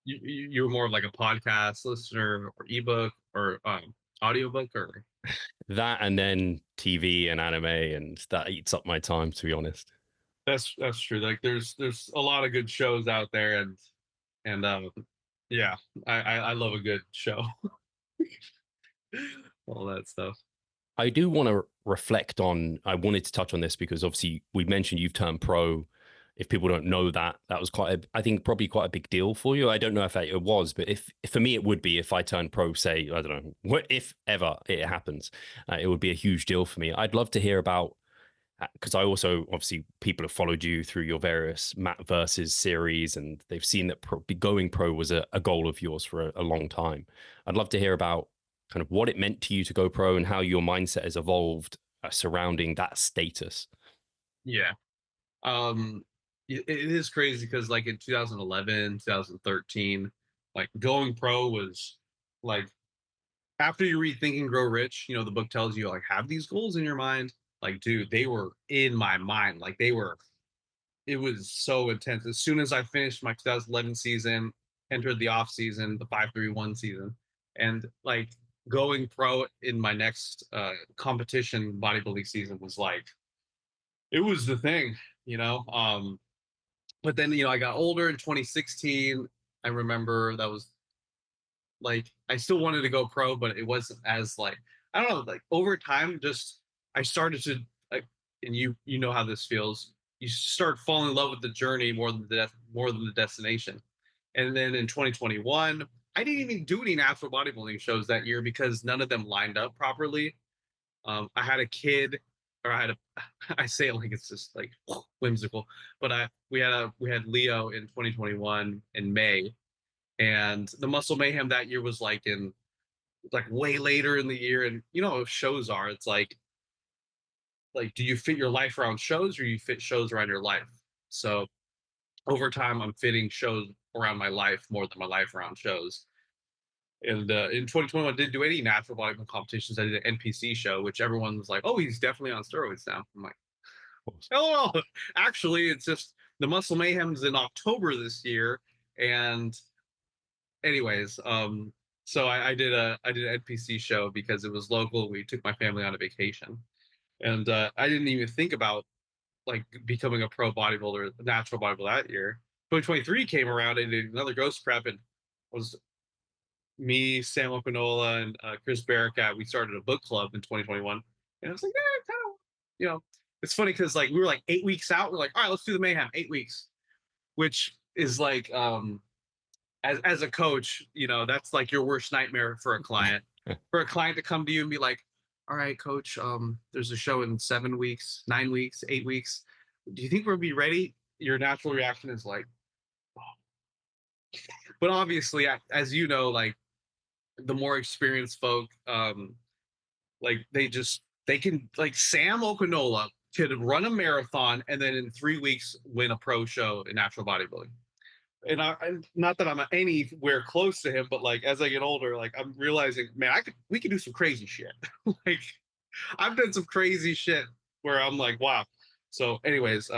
Speaker 2: You were more of like a podcast listener or ebook or audiobook or
Speaker 1: That, and then TV and anime, and that eats up my time, to be honest.
Speaker 2: that's true. Like there's a lot of good shows out there, and yeah, I love a good show. All that stuff.
Speaker 1: I do want to reflect on, I wanted to touch on this because obviously we mentioned you've turned pro. If people don't know that, that was I think probably quite a big deal for you. I don't know if it was, but if for me, it would be if I turned pro, say, I don't know, what if ever it happens, it would be a huge deal for me. I'd love to hear about, because I also, obviously, people have followed you through your various Matt versus series, and they've seen that going pro was a goal of yours for a long time. I'd love to hear about kind of what it meant to you to go pro and how your mindset has evolved surrounding that status.
Speaker 2: Yeah. It is crazy because like in 2011, 2013, like going pro was like after you read Think and Grow Rich, the book tells you like have these goals in your mind. Like, dude, they were in my mind. Like it was so intense. As soon as I finished my 2011 season, entered the off season, the 5-3-1 season, and like going pro in my next competition bodybuilding season was like it was the thing. But then I got older in 2016. I remember that was like I still wanted to go pro, but it wasn't as like I don't know, like over time just I started to like, and you know how this feels. You start falling in love with the journey more than the destination. And then in 2021, I didn't even do any natural bodybuilding shows that year because none of them lined up properly. I had a kid, or I say it like it's just like whimsical, but we had Leo in 2021 in May, and the Muscle Mayhem that year was like in like way later in the year, and shows are it's like do you fit your life around shows or you fit shows around your life? So over time, I'm fitting shows around my life more than my life around shows. And in 2021, I didn't do any natural bodybuilding competitions. I did an NPC show, which everyone was like, "Oh, he's definitely on steroids now." I'm like, "Oh, actually, it's just the Muscle Mayhem's in October this year." And anyways, so I did an NPC show because it was local. We took my family on a vacation, and I didn't even think about like becoming a pro bodybuilder, natural bodybuilder that year. 2023 came around and did another ghost prep, and was me, Sam Okinola, and Chris Barricat. We started a book club in 2021, and I was like, yeah, kind of, it's funny because like we were like 8 weeks out. We're like, all right, let's do the mayhem. 8 weeks, which is like, as a coach, that's like your worst nightmare for a client. for a client to come to you and be like, all right, coach, there's a show in 7 weeks, 9 weeks, 8 weeks. Do you think we'll be ready? Your natural reaction is like, but obviously, as you know, like the more experienced folk, like they can, like Sam Okinola could run a marathon and then in 3 weeks win a pro show in natural bodybuilding. And not that I'm anywhere close to him, but like as I get older, like I'm realizing, man, we could do some crazy shit. Like I've done some crazy shit where I'm like, wow. So, anyways,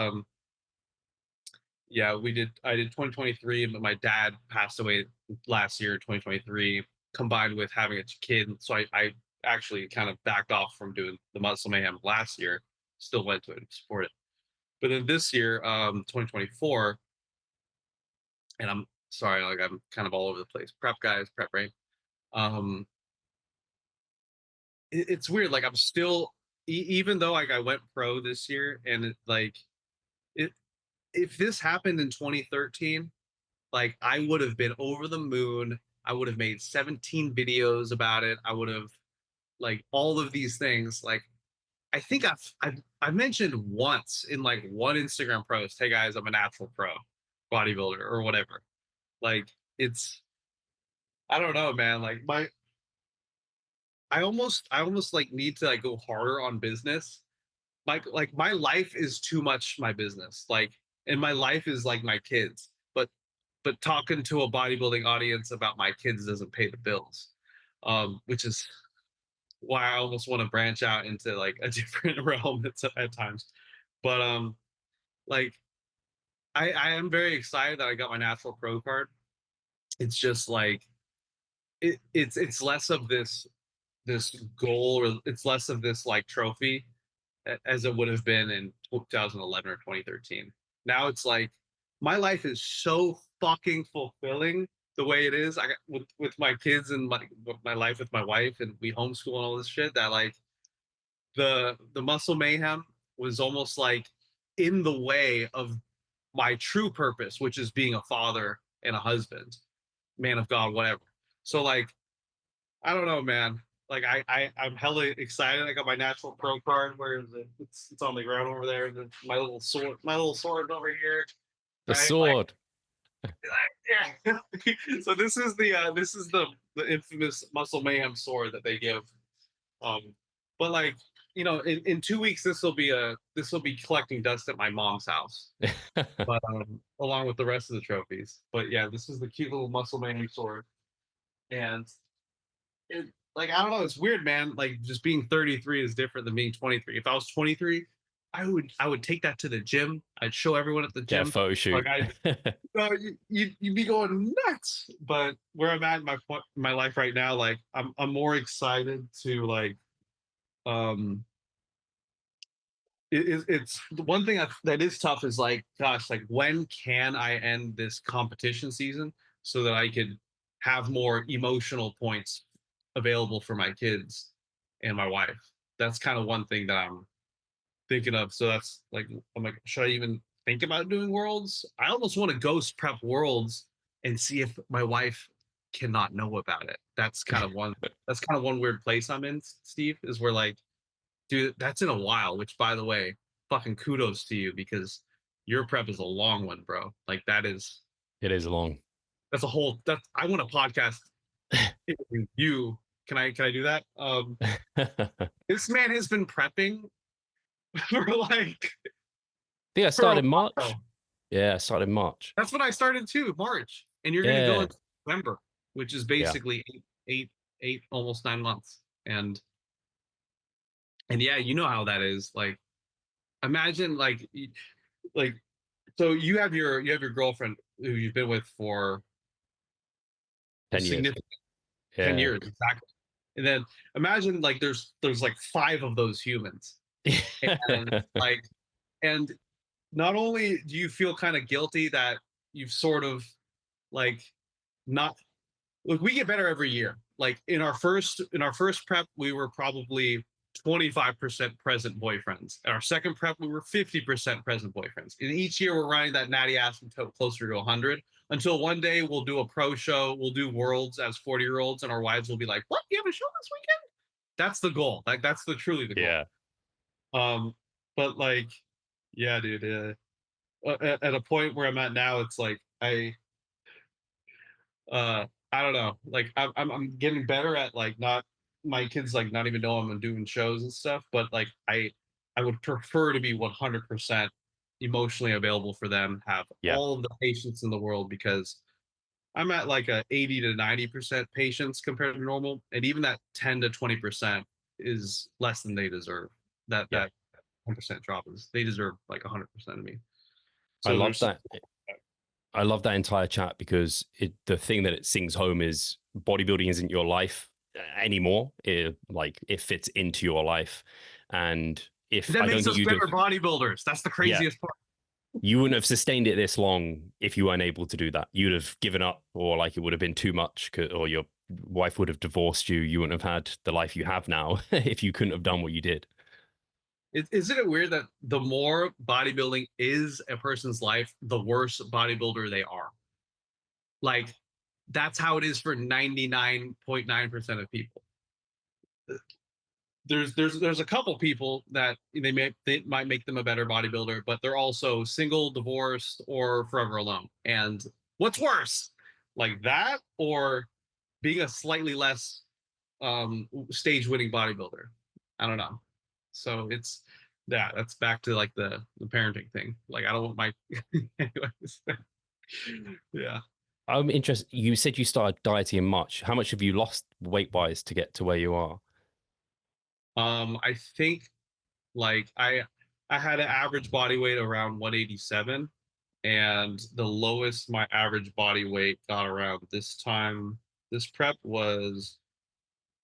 Speaker 2: yeah, I did 2023, but my dad passed away last year, 2023, combined with having a kid. So I actually kind of backed off from doing the Muscle Mayhem last year. Still went to it and supported it. But then this year, 2024, and I'm sorry, like I'm kind of all over the place. Prep guys, prep right. Um, it's weird. Like I'm still, even though like I went pro this year, and it, if this happened in 2013, like I would have been over the moon. I would have made 17 videos about it. I would have like all of these things. Like I think I've mentioned once in like one Instagram post, hey guys, I'm a natural pro bodybuilder or whatever. Like it's I don't know, man. Like I almost like need to like go harder on business. Like my life is too much my business. Like and my life is like my kids. But talking to a bodybuilding audience about my kids doesn't pay the bills. Which is why I almost want to branch out into like a different realm at times. But like I am very excited that I got my natural pro card. It's just like it's less of this goal, or it's less of this like trophy as it would have been in 2011 or 2013. Now it's like my life is so fucking fulfilling the way it is. I got with my kids and my life with my wife, and we homeschool and all this shit. That like the Muscle Mayhem was almost like in the way of my true purpose, which is being a father and a husband, man of God, whatever. So like I don't know, man. Like I'm hella excited. I got my natural pro card. Where is it? It's on the ground over there. My little sword over here.
Speaker 1: The
Speaker 2: Right? Like
Speaker 1: sword.
Speaker 2: yeah. So this is the infamous Muscle Mayhem sword that they give. But like in 2 weeks this will be collecting dust at my mom's house. But along with the rest of the trophies. But yeah, this is the cute little Muscle Mayhem sword, and it like I don't know, it's weird, man. Like just being 33 is different than being 23. If I was 23, I would take that to the gym. I'd show everyone at the
Speaker 1: Get a
Speaker 2: gym.
Speaker 1: photo shoot.
Speaker 2: Like you'd be going nuts. But where I'm at in my life right now, like I'm more excited to like um it's the one thing that is tough is like, gosh, like when can I end this competition season so that I could have more emotional points available for my kids and my wife. That's kind of one thing that I'm thinking of. So that's like, I'm like, should I even think about doing worlds? I almost want to ghost prep worlds and see if my wife cannot know about it. That's kind of one weird place I'm in, Steve, is where like, dude, that's in a while, which by the way, fucking kudos to you because your prep is a long one, bro. Like
Speaker 1: It is long.
Speaker 2: That's I want a podcast interview you. Can I do that?
Speaker 1: I
Speaker 2: This man has been prepping for like
Speaker 1: think I
Speaker 2: for a
Speaker 1: started in March.
Speaker 2: while.
Speaker 1: Yeah, I started in March.
Speaker 2: That's when I started too, March. And you're gonna go
Speaker 1: Yeah.
Speaker 2: into November, which is
Speaker 1: Yeah.
Speaker 2: basically eight, almost 9 months. And yeah, you know how that is. Like imagine like so you have your girlfriend who you've been with for a
Speaker 1: 10 years.
Speaker 2: significant 10
Speaker 1: Yeah.
Speaker 2: years exactly. And then imagine like there's like five of those humans. And like and not only do you feel kind of guilty that you've sort of like not look, we get better every year. Like in our first prep, we were probably 25% present boyfriends. At our second prep, we were 50% present boyfriends. And each year we're running that natty asymptote closer to 100 until one day we'll do a pro show. We'll do worlds as 40-year-olds and our wives will be like, what? You have a show this weekend? That's the goal. Like that's truly the goal.
Speaker 1: Yeah.
Speaker 2: But like, yeah, dude, at a point where I'm at now, it's like, I don't know. Like I'm getting better at like not my kids like not even know I'm doing shows and stuff. But like I would prefer to be 100% emotionally available for them, have
Speaker 1: Yeah.
Speaker 2: all of the patience in the world because I'm at like a 80 to 90% patience compared to normal, and even that 10 to 20% is less than they deserve. That 1% drop is they deserve like 100% of me.
Speaker 1: I
Speaker 2: So
Speaker 1: love
Speaker 2: there's
Speaker 1: that. I love that entire chat because the thing that it sings home is bodybuilding isn't your life anymore. It fits into your life. And if
Speaker 2: that
Speaker 1: I don't
Speaker 2: makes
Speaker 1: think
Speaker 2: us
Speaker 1: you'd
Speaker 2: better
Speaker 1: have,
Speaker 2: bodybuilders. That's the
Speaker 1: yeah,
Speaker 2: craziest part.
Speaker 1: you wouldn't have sustained it this long if you weren't able to do that. You'd have given up, or like it would have been too much, or your wife would have divorced you. You wouldn't have had the life you have now if you couldn't have done what you did.
Speaker 2: Isn't it weird that the more bodybuilding is a person's life, the worse bodybuilder they are? Like, that's how it is for 99.9% of people. There's a couple people that they might make them a better bodybuilder, but they're also single, divorced, or forever alone. And what's worse, like that, or being a slightly less stage winning bodybuilder? I don't know. So it's that's back to like the parenting thing. Like I don't want my anyways. Yeah.
Speaker 1: I'm interested. You said you started dieting in March. How much have you lost weight wise to get to where you are?
Speaker 2: I think like I had an average body weight around 187, and the lowest my average body weight got around this prep was,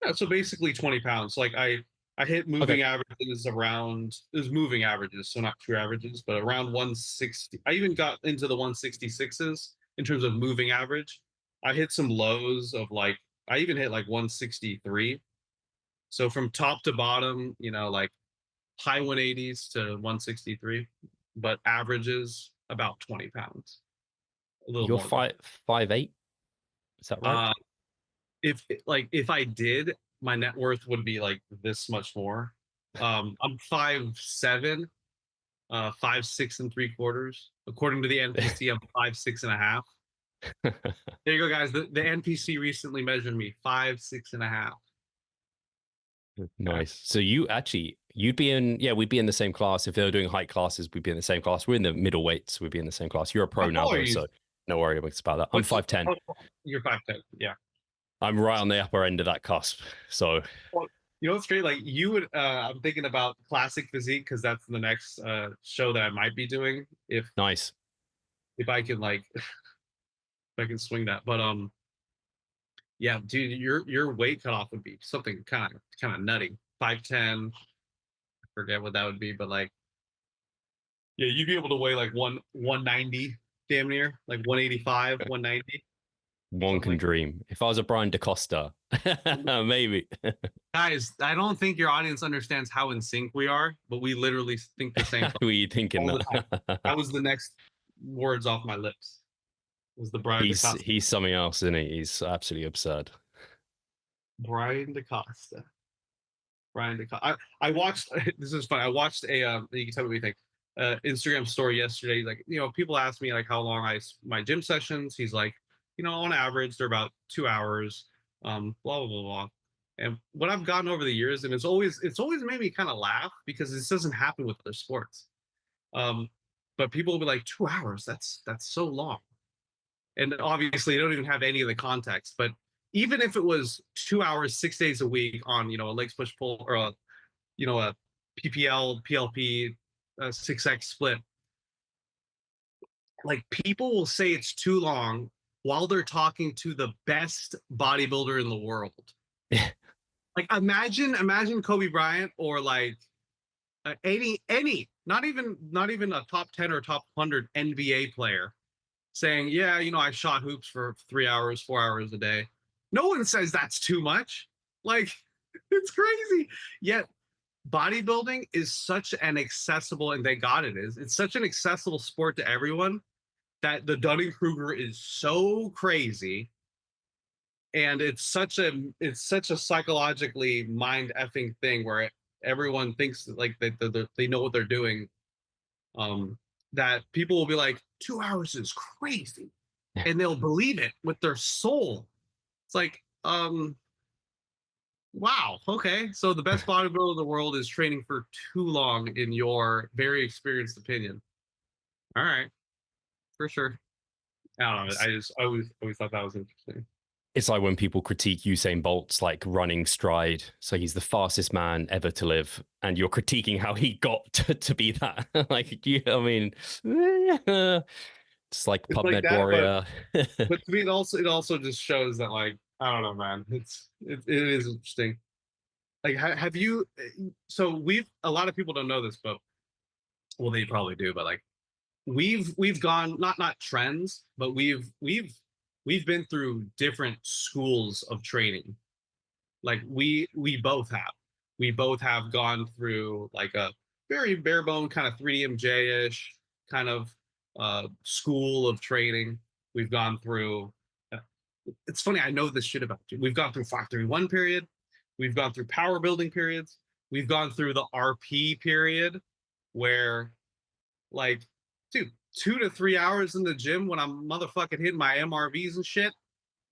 Speaker 2: yeah, so basically 20 pounds. Like I hit
Speaker 1: Okay.
Speaker 2: moving averages around, it was moving averages, so not true averages, but around 160. I even got into the 166s in terms of moving average. I hit some lows of like, I even hit like 163. So from top to bottom, like high 180s to 163, but averages about 20 pounds, a little
Speaker 1: You're
Speaker 2: more than.
Speaker 1: 5'8". Is that right?
Speaker 2: Uh, if I did, my net worth would be like this much more. I'm 5'7", 5'6¾". According to the NPC, I'm 5'6½". There you go, guys. The NPC recently measured me 5'6½". Okay.
Speaker 1: Nice. So you'd be in, yeah, we'd be in the same class. If they were doing height classes, we'd be in the same class. We're in the middle weights. We'd be in the same class. You're a pro
Speaker 2: How
Speaker 1: now
Speaker 2: tall are
Speaker 1: though,
Speaker 2: you?
Speaker 1: so no worry about that. I'm
Speaker 2: What's
Speaker 1: 5'10".
Speaker 2: you're 5'10"? Yeah.
Speaker 1: I'm right on the upper end of that cusp. So
Speaker 2: Well, you know what's great? Like you would, I'm thinking about classic physique because that's the next show that I might be doing
Speaker 1: nice.
Speaker 2: if I can like if I can swing that. But yeah, dude, your weight cutoff would be something kind of nutty. 5'10", forget what that would be, but like yeah, you'd be able to weigh like 190, damn near, like 185, 190.
Speaker 1: One
Speaker 2: Something
Speaker 1: can
Speaker 2: like
Speaker 1: dream. If I was a Brian DeCosta, maybe.
Speaker 2: guys, I don't think your audience understands how in sync we are, but we literally think the same
Speaker 1: Were you thinking
Speaker 2: all the time.
Speaker 1: that?
Speaker 2: That was the next words off my lips. Was the Brian DeCosta.
Speaker 1: He's something else, isn't he? He's absolutely absurd.
Speaker 2: Brian DeCosta. Brian DeCosta. I watched. This is fun. I watched a. You can tell me what you think. Instagram story yesterday. Like people ask me like how long my gym sessions. He's like, on average they're about 2 hours. Blah blah blah blah. And what I've gotten over the years, and it's always made me kind of laugh because this doesn't happen with other sports. But people will be like 2 hours. That's so long. And obviously they don't even have any of the context. But even if it was 2 hours, 6 days a week on a legs push pull or a PPL PLP 6x split, like people will say it's too long while they're talking to the best bodybuilder in the world. Like imagine Kobe Bryant or like any not even a top 10 or top 100 NBA player saying, yeah, I shot hoops for 3 hours, 4 hours a day. No one says that's too much. Like, it's crazy. Yet bodybuilding is such an accessible, and thank God it's such an accessible sport to everyone that the Dunning-Kruger is so crazy, and it's such a psychologically mind effing thing where everyone thinks that, like, they know what they're doing. That people will be like, 2 hours is crazy, and they'll believe it with their soul. It's like, wow, okay. So the best bodybuilder in the world is training for too long, in your very experienced opinion. All right, for sure. I don't know. I always thought that was interesting.
Speaker 1: It's like when people critique Usain Bolt's like running stride. So he's the fastest man ever to live, and you're critiquing how he got to be that. Like, you know, I mean, it's like
Speaker 2: It's like
Speaker 1: PubMed
Speaker 2: that, but
Speaker 1: Warrior.
Speaker 2: to me, it also just shows that, like, I don't know, man. It is interesting. Like, have you? So we've a lot of people don't know this, but well, they probably do. But like, we've gone, not trends, but we've been through different schools of training. Like, we both have gone through like a very bare bone kind of 3DMJ ish kind of school of training. We've gone through. uh, It's funny. I know this shit about you. We've gone through 531 period. We've gone through power building periods. We've gone through the RP period, where, like, dude, 2 to 3 hours in the gym when I'm motherfucking hitting my MRVs and shit.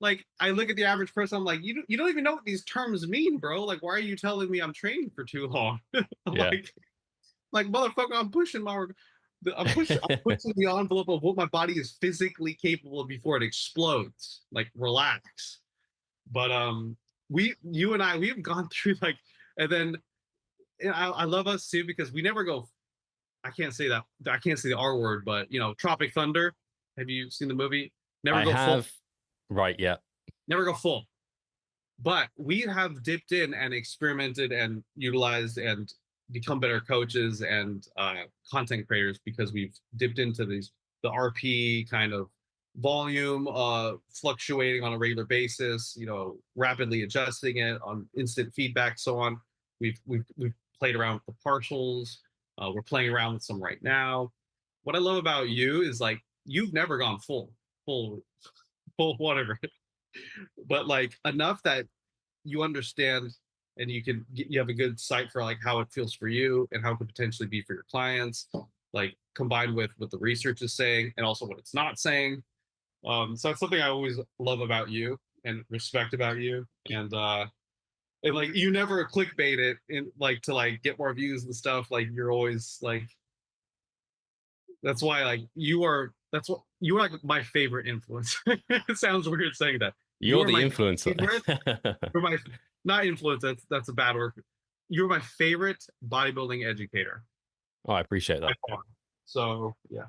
Speaker 2: Like, I look at the average person, I'm like, you don't even know what these terms mean, bro. Like, why are you telling me I'm training for too long?
Speaker 1: Yeah.
Speaker 2: like motherfucker, I'm pushing the envelope of what my body is physically capable of before it explodes. Like, relax. But you and we've gone through, like, and then, and I love us too, because we never go. I can't say that. I can't say the R word, but Tropic Thunder. Have you seen the movie? Never
Speaker 1: I
Speaker 2: go full.
Speaker 1: have, right, yeah.
Speaker 2: Never go full. But we have dipped in and experimented and utilized and become better coaches and content creators, because we've dipped into the RP kind of volume, fluctuating on a regular basis, rapidly adjusting it on instant feedback, so on. We've played around with the partials. We're playing around with some right now. What I love about you is, like, you've never gone full, whatever, but like enough that you understand, and you have a good sight for, like, how it feels for you and how it could potentially be for your clients, like, combined with what the research is saying and also what it's not saying. So it's something I always love about you and respect about you. And like, you never clickbait it in, like, to, like, get more views and stuff. Like, you're always like, that's why, like, you're like my favorite influence. It sounds weird saying that.
Speaker 1: You're
Speaker 2: You're
Speaker 1: the
Speaker 2: my
Speaker 1: influencer.
Speaker 2: favorite. You're my Not influence. That's a bad word. You're my favorite bodybuilding educator.
Speaker 1: Oh, I appreciate that.
Speaker 2: So yeah.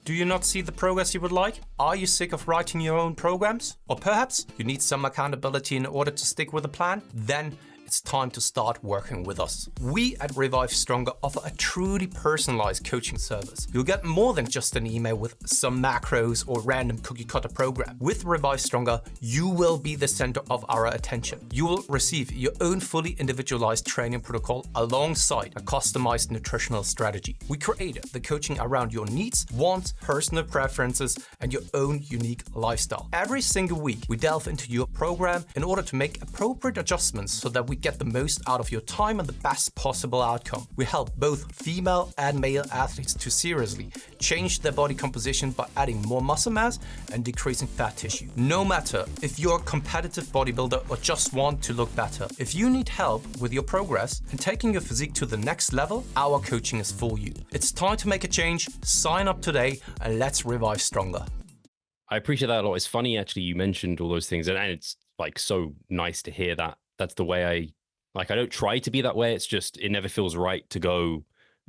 Speaker 3: Do you not see the progress you would like? Are you sick of writing your own programs? Or perhaps you need some accountability in order to stick with a plan? Then it's time to start working with us. We at Revive Stronger offer a truly personalized coaching service. You'll get more than just an email with some macros or random cookie cutter program. With Revive Stronger, you will be the center of our attention. You will receive your own fully individualized training protocol alongside a customized nutritional strategy. We created the coaching around your needs, wants, personal preferences, and your own unique lifestyle. Every single week, we delve into your program in order to make appropriate adjustments so that we get the most out of your time and the best possible outcome. We help both female and male athletes to seriously change their body composition by adding more muscle mass and decreasing fat tissue. No matter if you're a competitive bodybuilder or just want to look better, if you need help with your progress and taking your physique to the next level, our coaching is for you. It's time to make a change. Sign up today and let's revive stronger.
Speaker 1: I appreciate that a lot. It's funny, actually, you mentioned all those things, and it's like so nice to hear that. That's the way I don't try to be that way. It's just, it never feels right to go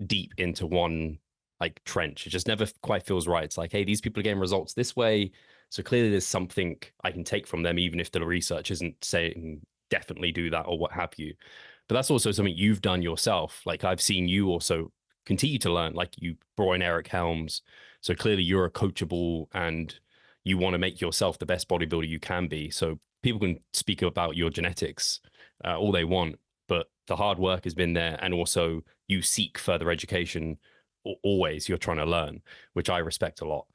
Speaker 1: deep into one like trench. It just never quite feels right. It's like, hey, these people are getting results this way. So clearly there's something I can take from them, even if the research isn't saying definitely do that or what have you. But that's also something you've done yourself. Like, I've seen you also continue to learn. Like, you brought in Eric Helms. So clearly you're a coachable and you want to make yourself the best bodybuilder you can be. So people can speak about your genetics all they want, but the hard work has been there, and also you seek further education. Always, you're trying to learn, which I respect a lot.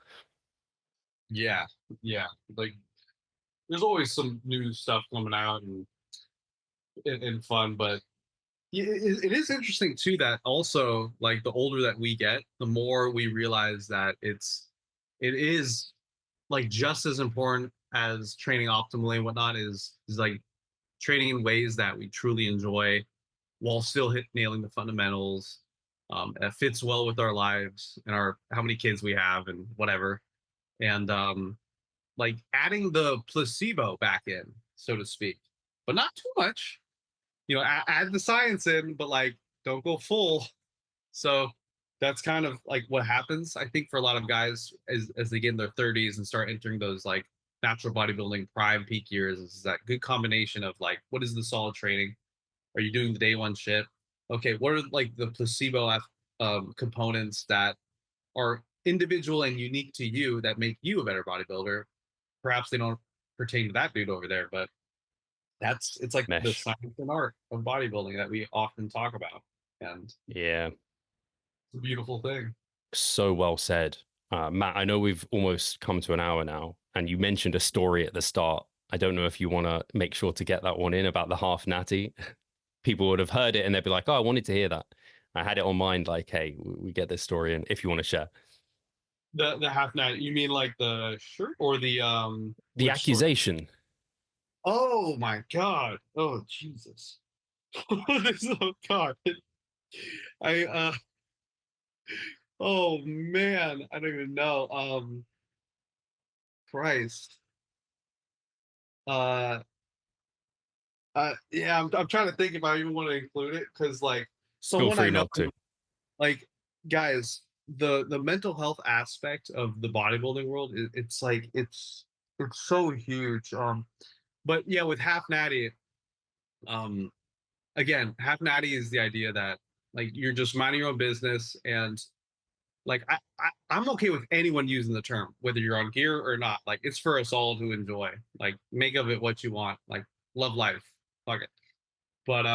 Speaker 2: Yeah, yeah. Like, there's always some new stuff coming out and fun, but it is interesting too that also, like, the older that we get, the more we realize that it is like just as important as training optimally and whatnot is like training in ways that we truly enjoy while still nailing the fundamentals. That fits well with our lives and our how many kids we have and whatever. And like adding the placebo back in, so to speak, but not too much. You know, add the science in, but like don't go full. So that's kind of like what happens, I think, for a lot of guys as they get in their 30s and start entering those like natural bodybuilding prime peak years. Is that good combination of like, what is the solid training? Are you doing the day one shit? Okay, what are like the placebo components that are individual and unique to you that make you a better bodybuilder? Perhaps they don't pertain to that dude over there, but it's like the
Speaker 1: Mesh.
Speaker 2: science and art of bodybuilding that we often talk about, and
Speaker 1: Yeah,
Speaker 2: it's a beautiful thing.
Speaker 1: so well said. Matt, I know we've almost come to an hour now, and you mentioned a story at the start. I don't know if you want to make sure to get that one in about the half natty. People would have heard it and they'd be like, oh, I wanted to hear that. I had it on mind, like, hey, we get this story, and if you want to share.
Speaker 2: The half night, you mean like the shirt or
Speaker 1: The
Speaker 2: which story?
Speaker 1: accusation.
Speaker 2: Oh my god. Oh Jesus. Oh god. I oh man, I don't even know. Christ. Uh yeah, I'm trying to think if I even want to include it, because like
Speaker 1: Feel
Speaker 2: someone I
Speaker 1: free
Speaker 2: know,
Speaker 1: not to.
Speaker 2: like, guys, the mental health aspect of the bodybuilding world, it's like it's so huge. But yeah, with half natty, um again, half natty is the idea that like you're just minding your own business, and like I'm okay with anyone using the term, whether you're on gear or not. Like, it's for us all to enjoy. Like, make of it what you want. Like, love life. Fuck it. But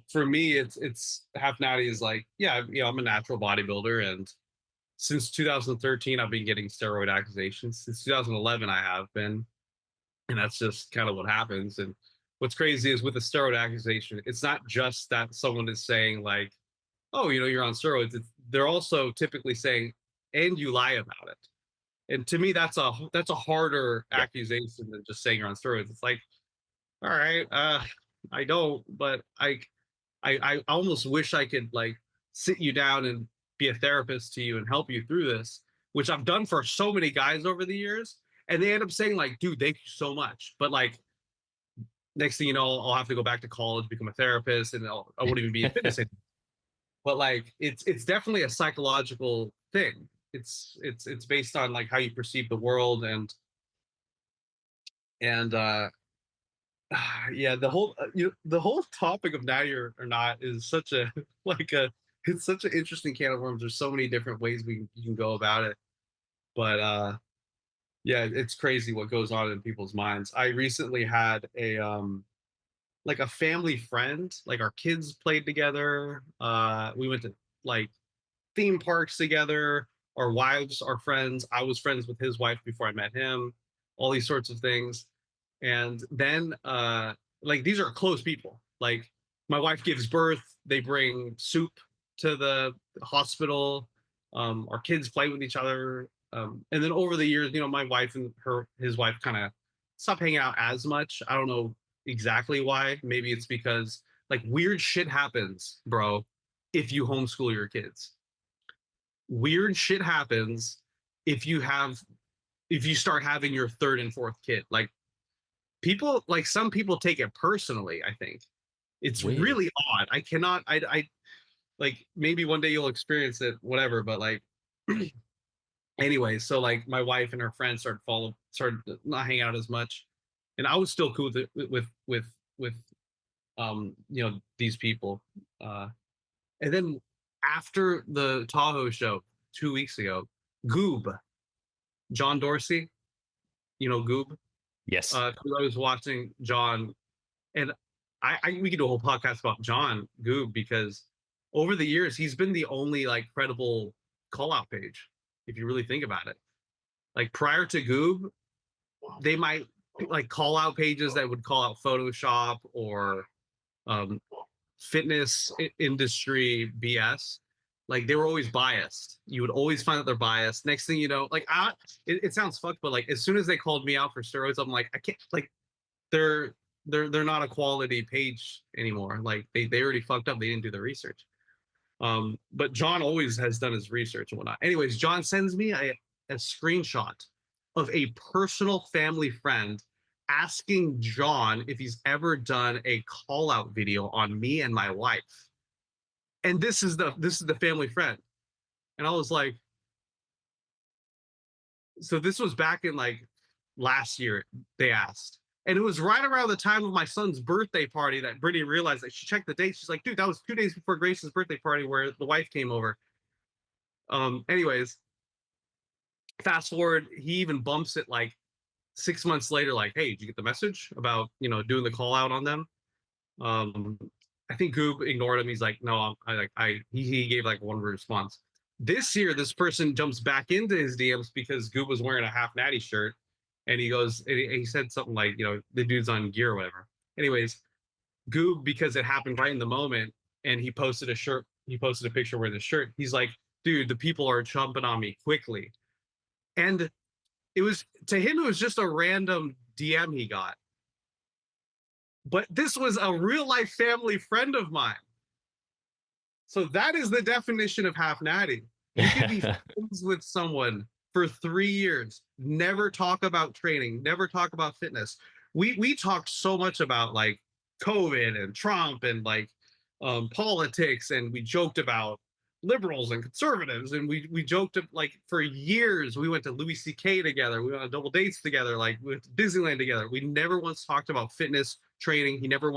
Speaker 2: for me, it's half natty is like, yeah, you know, I'm a natural bodybuilder, and since 2013 I've been getting steroid accusations. Since 2011 I have been, and that's just kind of what happens. And what's crazy is with a steroid accusation, it's not just that someone is saying like, oh, you know, you're on steroids. They're also typically saying, and you lie about it. And to me, that's a harder
Speaker 1: Yeah.
Speaker 2: accusation than just saying you're on steroids. It's like, all right, I don't, but I almost wish I could like sit you down and be a therapist to you and help you through this, which I've done for so many guys over the years. And they end up saying like, dude, thank you so much. But like, next thing you know, I'll have to go back to college, become a therapist, and I won't even be in fitness anymore. But like, it's definitely a psychological thing. It's based on like how you perceive the world, and yeah, the whole topic of natty or not is such a like a it's such an interesting can of worms. There's so many different ways you can go about it, but yeah, it's crazy what goes on in people's minds. I recently had a like a family friend, like our kids played together. We went to like theme parks together. Our wives are friends. I was friends with his wife before I met him. All these sorts of things. And then like these are close people. Like, my wife gives birth, they bring soup to the hospital. Our kids play with each other. And then over the years, you know, my wife and his wife kind of stopped hanging out as much. I don't know exactly why. Maybe it's because like weird shit happens, bro, if you homeschool your kids. Weird shit happens if you start having your third and fourth kid. Like, people, like, some people take it personally, I think. It's
Speaker 1: Weird.
Speaker 2: really odd. I cannot I like, maybe one day you'll experience it, whatever, but like anyway, so like my wife and her friends started not hanging out as much, and I was still cool with it, with you know, these people. And then after the Tahoe show 2 weeks ago, Goob, John Dorsey, you know Goob.
Speaker 1: Yes.
Speaker 2: I was watching John, and we could do a whole podcast about John Goob, because over the years he's been the only like credible call out page, if you really think about it. Like prior to Goob, they might like call out pages that would call out Photoshop or fitness industry BS. Like they were always biased. You would always find that they're biased. Next thing you know, like it sounds fucked, but like as soon as they called me out for steroids, I'm like, I can't, like they're not a quality page anymore. Like they already fucked up. They didn't do the research. But John always has done his research and whatnot. Anyways, John sends me a screenshot of a personal family friend asking John if he's ever done a call out video on me and my wife. And this is the family friend. And I was like, so this was back in like last year, they asked. And it was right around the time of my son's birthday party that Brittany realized that she checked the date. She's like, dude, that was 2 days before Grace's birthday party where the wife came over. Anyways, fast forward, he even bumps it like 6 months later, like, hey, did you get the message about, you know, doing the call out on them? I think Goob ignored him. He's like, no, he gave like one response. This year, this person jumps back into his DMs because Goob was wearing a half Natty shirt. And he goes, and he said something like, you know, the dude's on gear or whatever. Anyways, Goob, because it happened right in the moment, and he posted a picture wearing the shirt. He's like, dude, the people are jumping on me quickly. And it was, to him, it was just a random DM he got. But this was a real life family friend of mine. So that is the definition of half natty. You can be friends with someone for 3 years, never talk about training, never talk about fitness. We talked so much about like COVID and Trump and like politics, and we joked about liberals and conservatives, and we joked like for years. We went to Louis C.K. together, we went on double dates together, like we went to Disneyland together. We never once talked about fitness, training. We never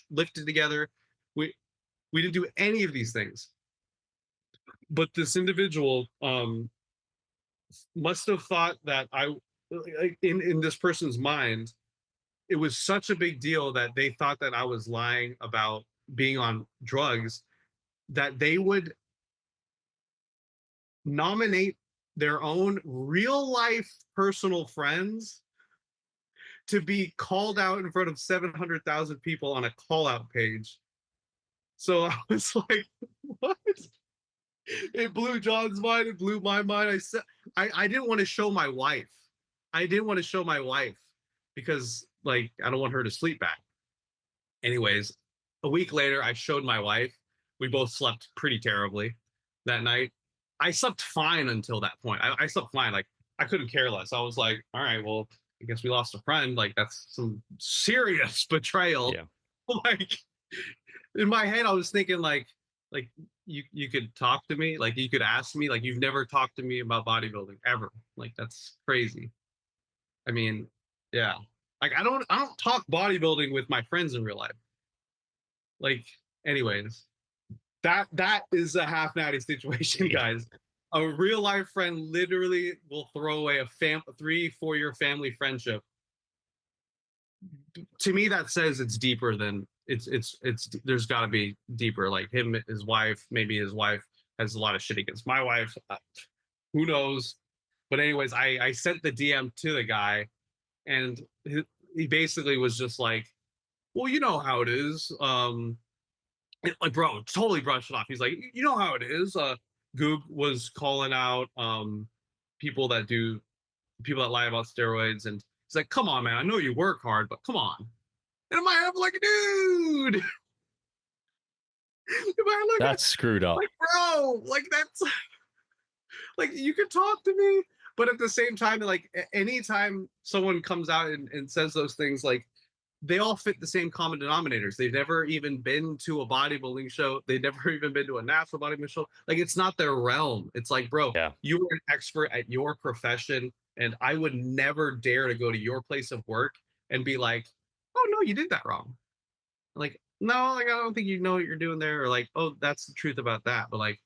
Speaker 2: lifted together. We didn't do any of these things. But this individual must have thought that in this person's mind, it was such a big deal that they thought that I was lying about being on drugs, that they would nominate their own real life personal friends to be called out in front of 700,000 people on a call out page. So I was like, what? It blew John's mind. It blew my mind. I said, I didn't want to show my wife. I didn't want to show my wife because, like, I don't want her to sleep back. Anyways, a week later, I showed my wife. We both slept pretty terribly that night. I slept fine until that point. I slept fine. Like, I couldn't care less. I was like, all right, well, I guess we lost a friend. Like, that's some serious betrayal.
Speaker 1: Yeah.
Speaker 2: Like, in my head, I was thinking, like you could talk to me, like you could ask me, like you've never talked to me about bodybuilding ever. Like that's crazy. I mean, yeah. Like I don't talk bodybuilding with my friends in real life. Like, anyways, that is a half natty situation, guys. A real life friend literally will throw away a 3-4 year family friendship. To me, that says it's deeper than it's there's got to be deeper. Like him, his wife, maybe his wife has a lot of shit against my wife. Who knows? But anyways, I sent the DM to the guy, and he basically was just like, well, you know how it is. Like, bro, totally brushed it off. He's like, you know how it is. Goob was calling out people that lie about steroids, and he's like, come on, man, I know you work hard, but come on. And I am like, dude.
Speaker 1: That's screwed up.
Speaker 2: Like, bro, like that's like you can talk to me, but at the same time, like anytime someone comes out and says those things, like they all fit the same common denominators. They've never even been to a bodybuilding show. They've never even been to a national bodybuilding show. Like it's not their realm. It's like, bro, you are an expert at your profession, and I would never dare to go to your place of work and be like, oh no, you did that wrong. Like, no, like I don't think you know what you're doing there, or like, oh, that's the truth about that. But like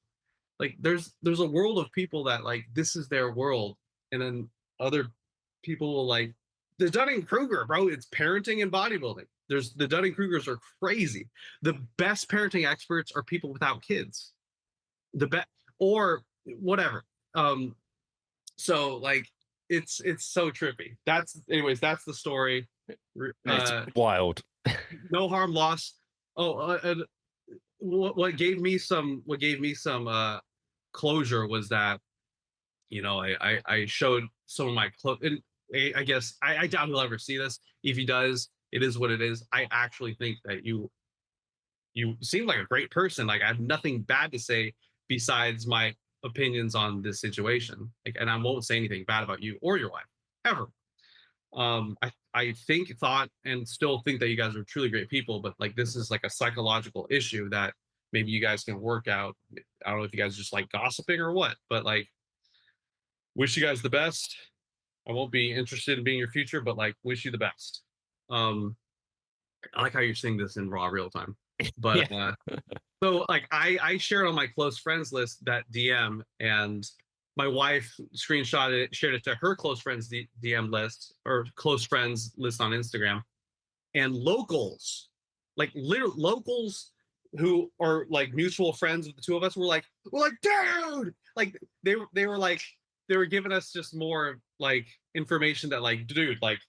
Speaker 2: there's a world of people that like this is their world, and then other people will like, there's Dunning-Kruger, bro. It's parenting and bodybuilding. There's the Dunning-Krugers are crazy. The best parenting experts are people without kids. The best or whatever. So like it's so trippy. That's the story.
Speaker 1: It's wild.
Speaker 2: No harm lost. Oh, and what gave me some closure was that, you know, I showed some of my clothes, and I guess I doubt he'll ever see this. If he does, it is what it is. I actually think that you seem like a great person. Like I have nothing bad to say besides my opinions on this situation. Like, and I won't say anything bad about you or your wife ever. I thought and still think that you guys are truly great people, but like this is like a psychological issue that maybe you guys can work out. I don't know if you guys just like gossiping or what, but like wish you guys the best. I won't be interested in being your future, but like wish you the best. I like how you're saying this in raw real time. But so like I shared on my close friends list that DM, and my wife screenshotted it, shared it to her close friends DM list or close friends list on Instagram. And locals, like literal locals who are like mutual friends of the two of us, were like, dude, like they were like, they were giving us just more like information that like, dude, like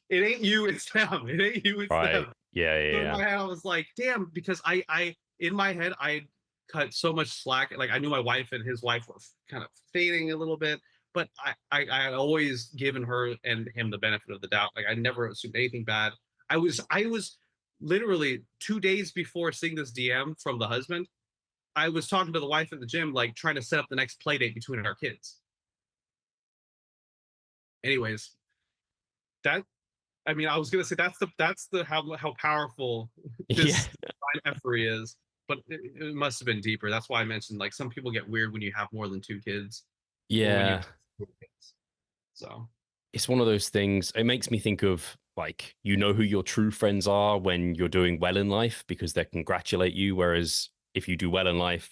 Speaker 2: it ain't you, it's them. It ain't you, it's
Speaker 1: Right.
Speaker 2: them.
Speaker 1: Yeah.
Speaker 2: So in my head, I was like, damn, because I in my head I cut so much slack. Like I knew my wife and his wife were kind of fading a little bit, but I had always given her and him the benefit of the doubt. Like I never assumed anything bad. I was literally 2 days before seeing this DM from the husband, I was talking to the wife at the gym, like trying to set up the next play date between our kids. Anyways, that, I mean, I was gonna say that's the how powerful this effery is, but it must have been deeper. That's why I mentioned like some people get weird when you have more than 2 kids.
Speaker 1: Yeah.
Speaker 2: So
Speaker 1: It's one of those things. It makes me think of like, you know who your true friends are when you're doing well in life because they congratulate you. Whereas if you do well in life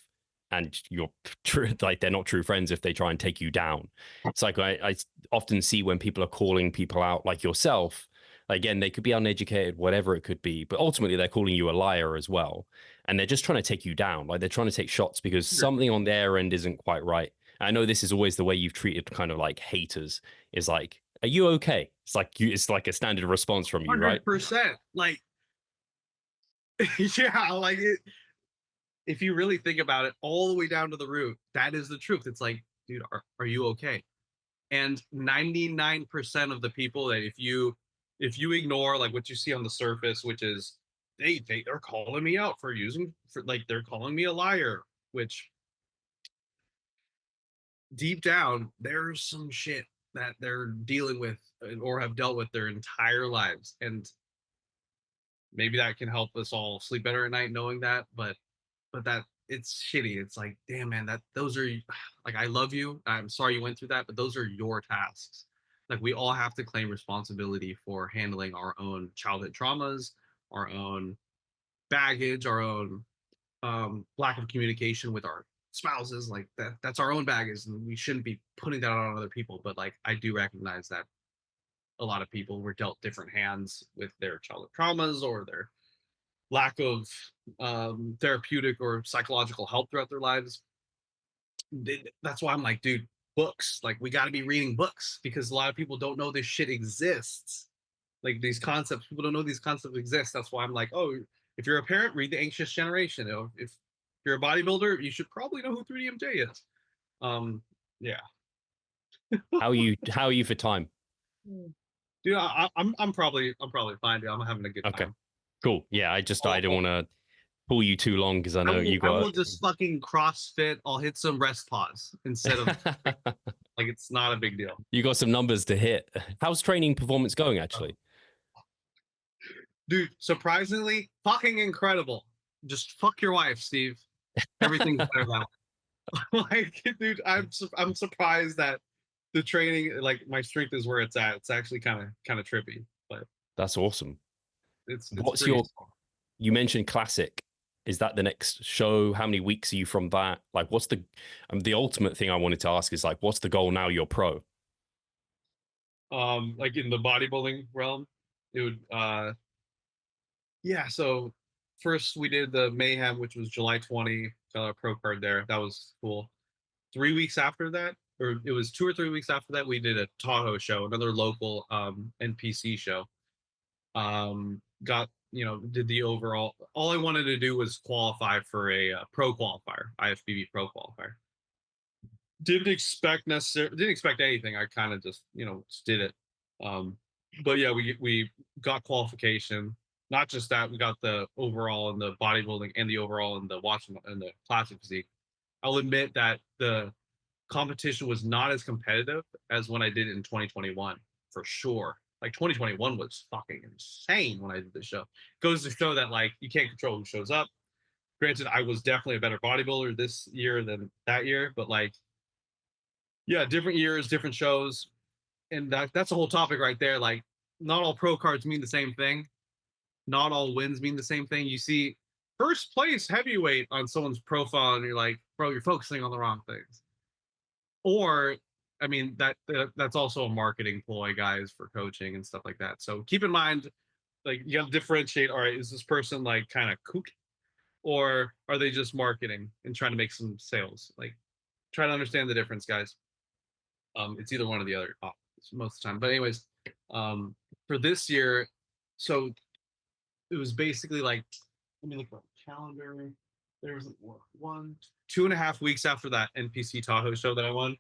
Speaker 1: and you're true, like they're not true friends if they try and take you down. It's like I often see when people are calling people out like yourself. Again, they could be uneducated, whatever it could be, but ultimately they're calling you a liar as well. And they're just trying to take you down. Like they're trying to take shots because something on their end isn't quite right. I know this is always the way you've treated kind of like haters, is like, are you okay? It's like it's like a standard response from you, right?
Speaker 2: 100%. Like, yeah, like it, if you really think about it, all the way down to the root, that is the truth. It's like, dude, are you okay? And 99% of the people that if you ignore like what you see on the surface, which is they're calling me out for like they're calling me a liar, which deep down there's some shit that they're dealing with or have dealt with their entire lives, and maybe that can help us all sleep better at night knowing that. But that it's shitty. It's like, damn, man, that those are like, I love you, I'm sorry you went through that, but those are your tasks. Like we all have to claim responsibility for handling our own childhood traumas, our own baggage, our own lack of communication with our spouses. Like that's our own baggage, and we shouldn't be putting that on other people. But like I do recognize that a lot of people were dealt different hands with their childhood traumas or their lack of therapeutic or psychological help throughout their lives. That's why I'm like, dude, books, like we got to be reading books, because a lot of people don't know this shit exists. Like these concepts, people don't know these concepts exist. That's why I'm like, oh, if you're a parent, read The Anxious Generation. You know, if you're a bodybuilder, you should probably know who 3DMJ is. Yeah.
Speaker 1: How are you for time?
Speaker 2: Dude, I'm probably fine. Dude. I'm having a good time.
Speaker 1: Okay, cool. Yeah, I didn't want to pull you too long because I know you got.
Speaker 2: I will just fucking CrossFit. I'll hit some rest pause instead of like it's not a big deal.
Speaker 1: You got some numbers to hit. How's training performance going, actually?
Speaker 2: Dude, surprisingly, fucking incredible. Just fuck your wife, Steve. Everything's better now. Like, dude, I'm surprised that the training, like my strength is where it's at. It's actually kind of trippy, but
Speaker 1: that's awesome.
Speaker 2: It's
Speaker 1: what's your? You mentioned classic. Is that the next show? How many weeks are you from that? Like, what's the ultimate thing I wanted to ask is like, what's the goal now you're pro?
Speaker 2: Like in the bodybuilding realm. it would yeah, so first we did the Mayhem, which was July 20, got a pro card there. That was cool. 3 weeks after that, or it was 2 or 3 weeks after that, we did a Tahoe show, another local NPC show. Got, did the overall. All I wanted to do was qualify for a pro qualifier, IFBB pro qualifier. Didn't expect anything. I kind of just just did it. But yeah, we got qualification. Not just that, we got the overall in the bodybuilding and the overall in the watching and the classic physique. I'll admit that the competition was not as competitive as when I did it in 2021, for sure. Like 2021 was fucking insane when I did this show. Goes to show that like you can't control who shows up. Granted, I was definitely a better bodybuilder this year than that year, but like, yeah, different years, different shows, and that's a whole topic right there. Like, not all pro cards mean the same thing. Not all wins mean the same thing. You see first place heavyweight on someone's profile, and you're like, bro, you're focusing on the wrong things. Or, I mean, that's also a marketing ploy, guys, for coaching and stuff like that. So keep in mind, like, you got to differentiate. All right, is this person like kind of kook, or are they just marketing and trying to make some sales? Like, try to understand the difference, guys. It's either one or the other most of the time. But anyways, for this year, so it was basically like, let me look at the calendar. There was 2.5 weeks after that NPC Tahoe show that I won.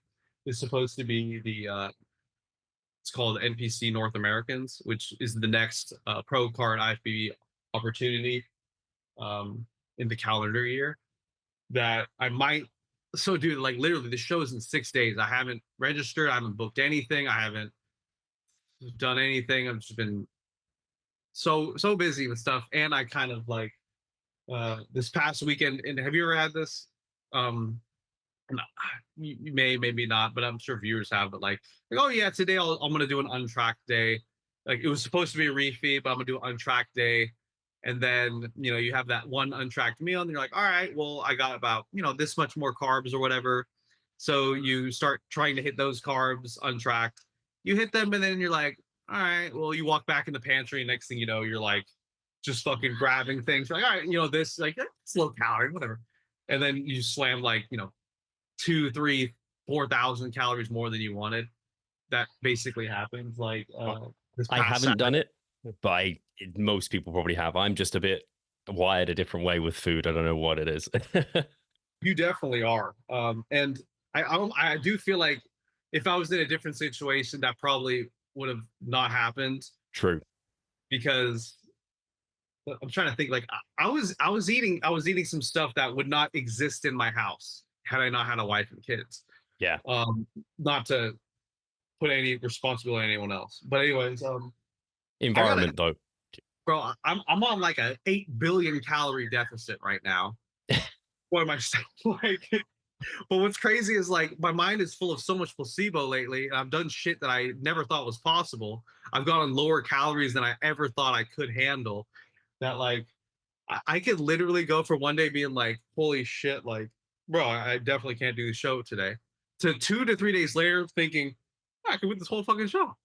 Speaker 2: Is supposed to be the it's called NPC North Americans, which is the next pro card IFBB opportunity in the calendar year that I might. So, dude, like literally, the show is in 6 days. I haven't registered. I haven't booked anything. I haven't done anything. I've just been so busy with stuff, and I kind of like this past weekend. And have you ever had this? No, you may, maybe not, but I'm sure viewers have. But like oh yeah, today I'm gonna do an untracked day. Like it was supposed to be a refeed, but I'm gonna do an untracked day. And then you have that one untracked meal, and you're like, all right, well, I got about this much more carbs or whatever. So you start trying to hit those carbs untracked. You hit them, and then you're like, all right, well, you walk back in the pantry, and next thing you know, you're like just fucking grabbing things. You're like, all right, this like it's low calorie, whatever. And then you slam like 2, 3, 4,000 calories more than you wanted. That basically happens. Like
Speaker 1: I haven't done it, but most people probably have. I'm just a bit wired a different way with food. I don't know what it is.
Speaker 2: You definitely are. And I do feel like if I was in a different situation, that probably would have not happened.
Speaker 1: True.
Speaker 2: Because I'm trying to think. Like I was eating some stuff that would not exist in my house had I not had a wife and kids.
Speaker 1: Yeah.
Speaker 2: Not to put any responsibility on anyone else. But anyways,
Speaker 1: environment though.
Speaker 2: Bro, I'm on like a 8 billion calorie deficit right now. What am I saying? Like, but what's crazy is like my mind is full of so much placebo lately, and I've done shit that I never thought was possible. I've gone on lower calories than I ever thought I could handle. That like I could literally go for one day being like, holy shit, like, bro, I definitely can't do the show today. To 2 to 3 days later, thinking, I could win this whole fucking show.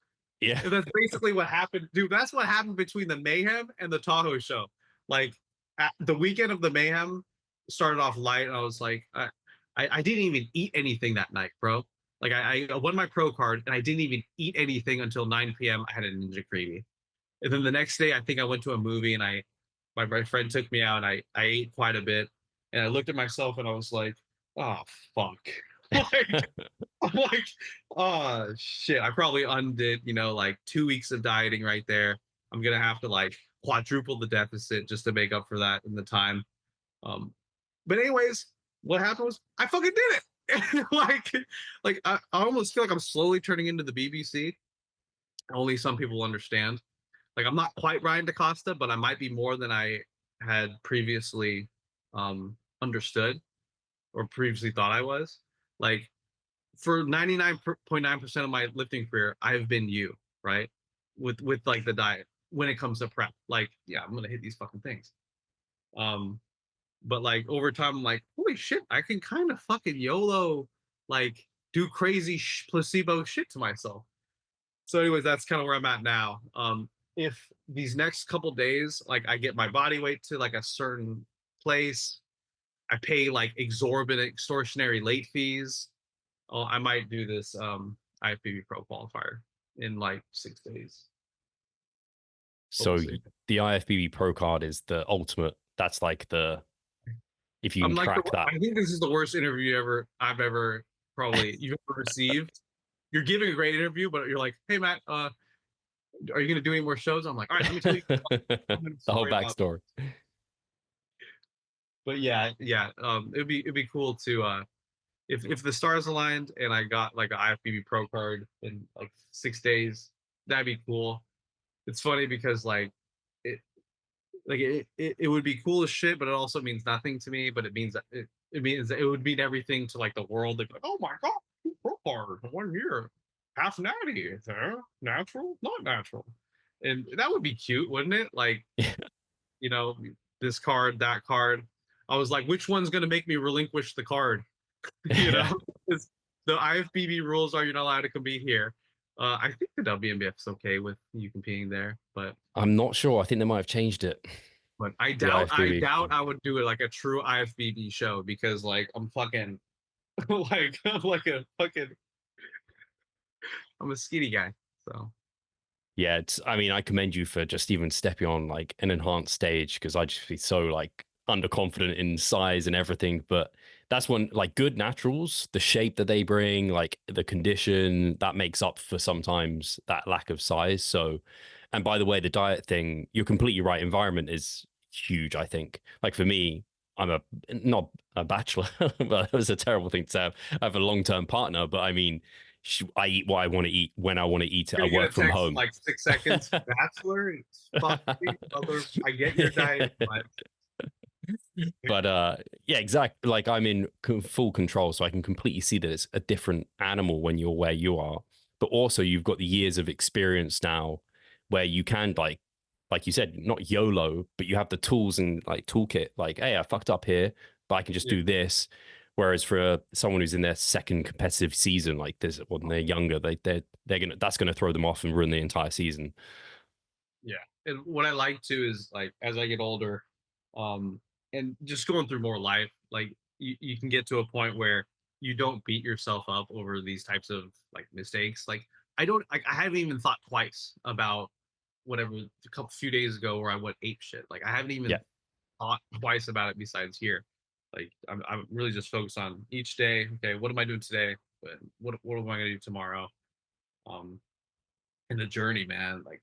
Speaker 1: Yeah.
Speaker 2: And that's basically what happened, dude. That's what happened between the Mayhem and the Tahoe show. Like, the weekend of the Mayhem started off light, and I was like, I didn't even eat anything that night, bro. Like, I won my pro card, and I didn't even eat anything until 9 p.m. I had a Ninja Creamy. And then the next day, I think I went to a movie, and my friend took me out, and I ate quite a bit. And I looked at myself, and I was like, oh, fuck. Like, I'm like, oh, shit. I probably undid, like 2 weeks of dieting right there. I'm going to have to, like, quadruple the deficit just to make up for that in the time. But anyways, what happened was I fucking did it. like I almost feel like I'm slowly turning into the BBC. Only some people understand. Like, I'm not quite Ryan DaCosta, but I might be more than I had previously understood or previously thought I was. Like, for 99.9% of my lifting career, I've been you, right? With like the diet when it comes to prep. Like, yeah, I'm gonna hit these fucking things. But like over time, I'm like, holy shit, I can kind of fucking YOLO, like do crazy placebo shit to myself. So anyways, that's kind of where I'm at now. if these next couple days, like I get my body weight to like a certain place, I pay like exorbitant extortionary late fees. Oh, I might do this IFBB Pro qualifier in like 6 days. But
Speaker 1: So
Speaker 2: we'll see.
Speaker 1: the IFBB Pro card is the ultimate. That's like the, if you
Speaker 2: I'm
Speaker 1: can
Speaker 2: like,
Speaker 1: crack that.
Speaker 2: I think this is the worst interview I've ever probably you've ever received. You're giving a great interview, but you're like, hey Matt, are you gonna do any more shows? I'm like, all right, let me tell you
Speaker 1: The whole backstory.
Speaker 2: But yeah, it'd be cool to if the stars aligned and I got like an IFBB Pro card in like 6 days, that'd be cool. It's funny because it it would be cool as shit, but it also means nothing to me. But it means that it means it would mean everything to like the world. Like, oh my god, Pro card 1 year, half natty, natural, not natural, and that would be cute, wouldn't it? Like, you know, this card, that card. I was like, which one's gonna make me relinquish the card? You know, because the IFBB rules are you're not allowed to compete here. I think the WNBF's okay with you competing there, but
Speaker 1: I'm not sure. I think they might have changed it.
Speaker 2: I
Speaker 1: The
Speaker 2: doubt
Speaker 1: IFBB.
Speaker 2: I would do it like a true IFBB show because like I'm fucking like I'm like a fucking I'm a skinny guy. So
Speaker 1: Yeah, I mean, I commend you for just even stepping on like an enhanced stage because I just be so like underconfident in size and everything. But that's when like good naturals, the shape that they bring, like the condition that makes up for sometimes that lack of size. So, and by the way, the diet thing, you're completely right. Environment is huge, I think. Like for me, I'm not a bachelor, but that was a terrible thing to say. I have a long-term partner, but I mean, I eat what I want to eat when I want to eat it. I
Speaker 2: you're gonna
Speaker 1: work from
Speaker 2: text in
Speaker 1: home.
Speaker 2: like 6 seconds, bachelor. It's fuck me, mother. I get your diet, but
Speaker 1: But yeah, exactly. Like I'm in full control, so I can completely see that it's a different animal when you're where you are. But also, you've got the years of experience now, where you can like you said, not YOLO, but you have the tools and like toolkit. Like, hey, I fucked up here, but I can just
Speaker 2: yeah,
Speaker 1: do this. Whereas for someone who's in their second competitive season, like this, when they're younger, they're gonna that's gonna throw them off and ruin the entire season.
Speaker 2: yeah. And what I like too is like as I get older, um, and just going through more life, like you can get to a point where you don't beat yourself up over these types of like mistakes. Like I haven't even thought twice about whatever a couple few days ago where I went ape shit. Like I haven't even
Speaker 1: Yeah,
Speaker 2: thought twice about it besides here. Like I'm really just focused on each day. Okay, what am I doing today? What am I gonna do tomorrow? Um, and the journey, man. Like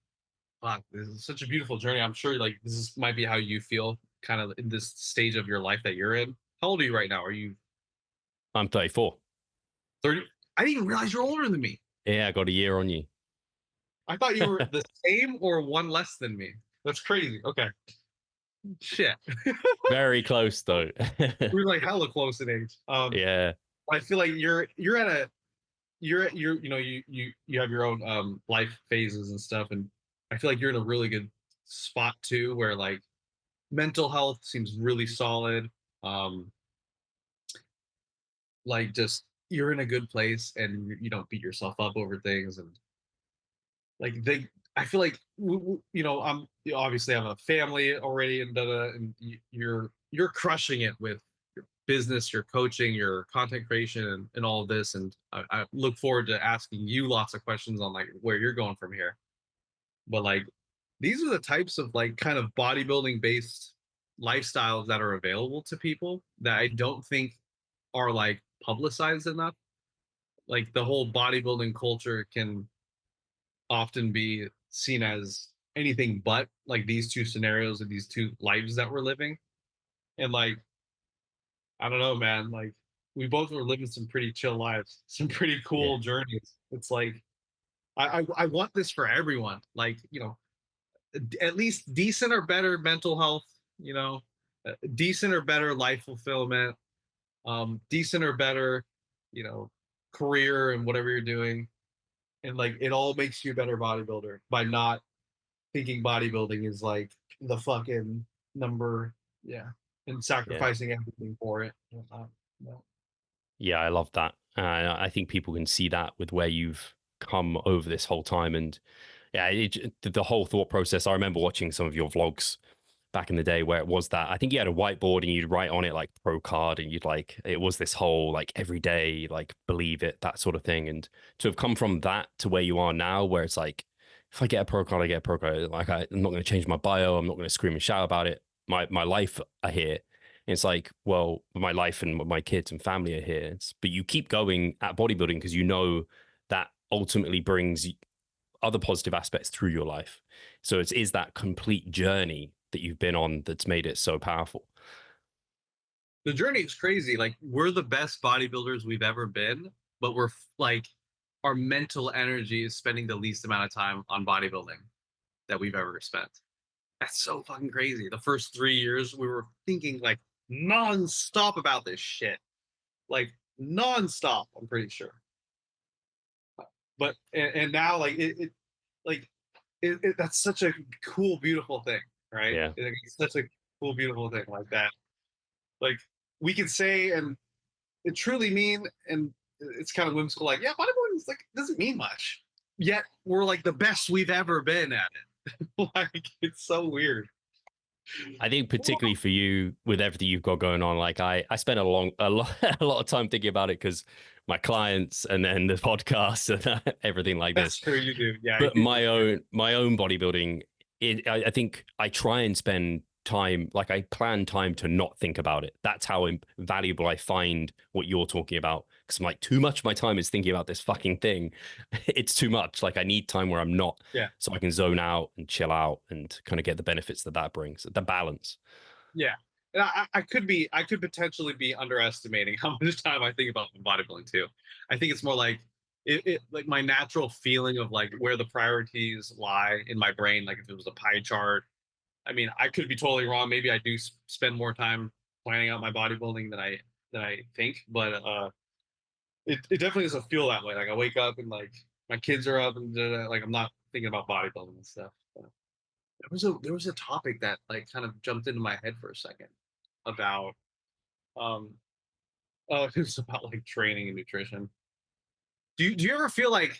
Speaker 2: fuck, this is such a beautiful journey. I'm sure like might be how you feel kind of in this stage of your life that you're in. How old are you right now? Are you
Speaker 1: I'm 34.
Speaker 2: 30? I didn't even realize you're older than me.
Speaker 1: Yeah, I got a year on you.
Speaker 2: I thought you were the same or one less than me. That's crazy. Okay. Shit.
Speaker 1: Very close though.
Speaker 2: We're like hella close in age.
Speaker 1: Yeah.
Speaker 2: I feel like you're at a you're you know you have your own life phases and stuff, and I feel like you're in a really good spot too where like mental health seems really solid. um like just you're in a good place and you don't beat yourself up over things, and like they I feel like you know I'm obviously I have a family already and and you're crushing it with your business, your coaching, your content creation, and all of this, and I look forward to asking you lots of questions on like where you're going from here. But like these are the types of like kind of bodybuilding based lifestyles that are available to people that I don't think are like publicized enough. Like the whole bodybuilding culture can often be seen as anything but like these two scenarios and these two lives that we're living. And like, I don't know, man, like we both were living some pretty chill lives, some pretty
Speaker 1: Yeah.
Speaker 2: cool journeys. It's like I want this for everyone. Like, you know, at least decent or better mental health, you know, decent or better life fulfillment, decent or better, you know, career and whatever you're doing. And like it all makes you a better bodybuilder by not thinking bodybuilding is like the fucking number, yeah, and
Speaker 1: Yeah.
Speaker 2: sacrificing everything for it. No.
Speaker 1: Yeah, I love that. I think people can see that with where you've come over this whole time. And Yeah, the whole thought process. I remember watching some of your vlogs back in the day where it was that I think you had a whiteboard and you'd write on it like pro card, and you'd like, it was this whole like every day, like believe it, that sort of thing. And to have come from that to where you are now, where it's like, if I get a pro card, I get a pro card. Like I'm not going to change my bio. I'm not going to scream and shout about it. My life are here. And it's like, well, my life and my kids and family are here. But you keep going at bodybuilding because you know that ultimately brings other positive aspects through your life. So it is that complete journey that you've been on that's made it so powerful.
Speaker 2: The journey is crazy. Like, we're the best bodybuilders we've ever been, but we're like, our mental energy is spending the least amount of time on bodybuilding that we've ever spent. That's so fucking crazy. The first 3 years we were thinking like non-stop about this shit. Like non-stop, I'm pretty sure. But and now like that's such a cool, beautiful thing, right?
Speaker 1: Yeah.
Speaker 2: It's such a cool, beautiful thing like that. Like we could say, and it truly mean, and it's kind of whimsical, like, yeah, bodybuilding is like doesn't mean much. Yet we're like the best we've ever been at it. Like it's so weird.
Speaker 1: I think particularly for you with everything you've got going on, like I spent a lot a lot of time thinking about it because my clients and then the podcast and everything like
Speaker 2: That's
Speaker 1: this.
Speaker 2: true, you do. Yeah.
Speaker 1: But my own bodybuilding, I think I try and spend time, like I plan time to not think about it. That's how valuable I find what you're talking about. Because I'm like, too much of my time is thinking about this fucking thing. It's too much. Like I need time where I'm not,
Speaker 2: Yeah.
Speaker 1: so I can zone out and chill out and kind of get the benefits that brings, the balance.
Speaker 2: Yeah. And I could potentially be underestimating how much time I think about bodybuilding too. I think it's more like it like my natural feeling of like where the priorities lie in my brain. Like if it was a pie chart, I mean, I could be totally wrong. Maybe I do spend more time planning out my bodybuilding than I think, but it definitely doesn't feel that way. Like I wake up and like my kids are up and like I'm not thinking about bodybuilding and stuff. There was a topic that like kind of jumped into my head for a second about um it was about like training and nutrition. Do you ever feel like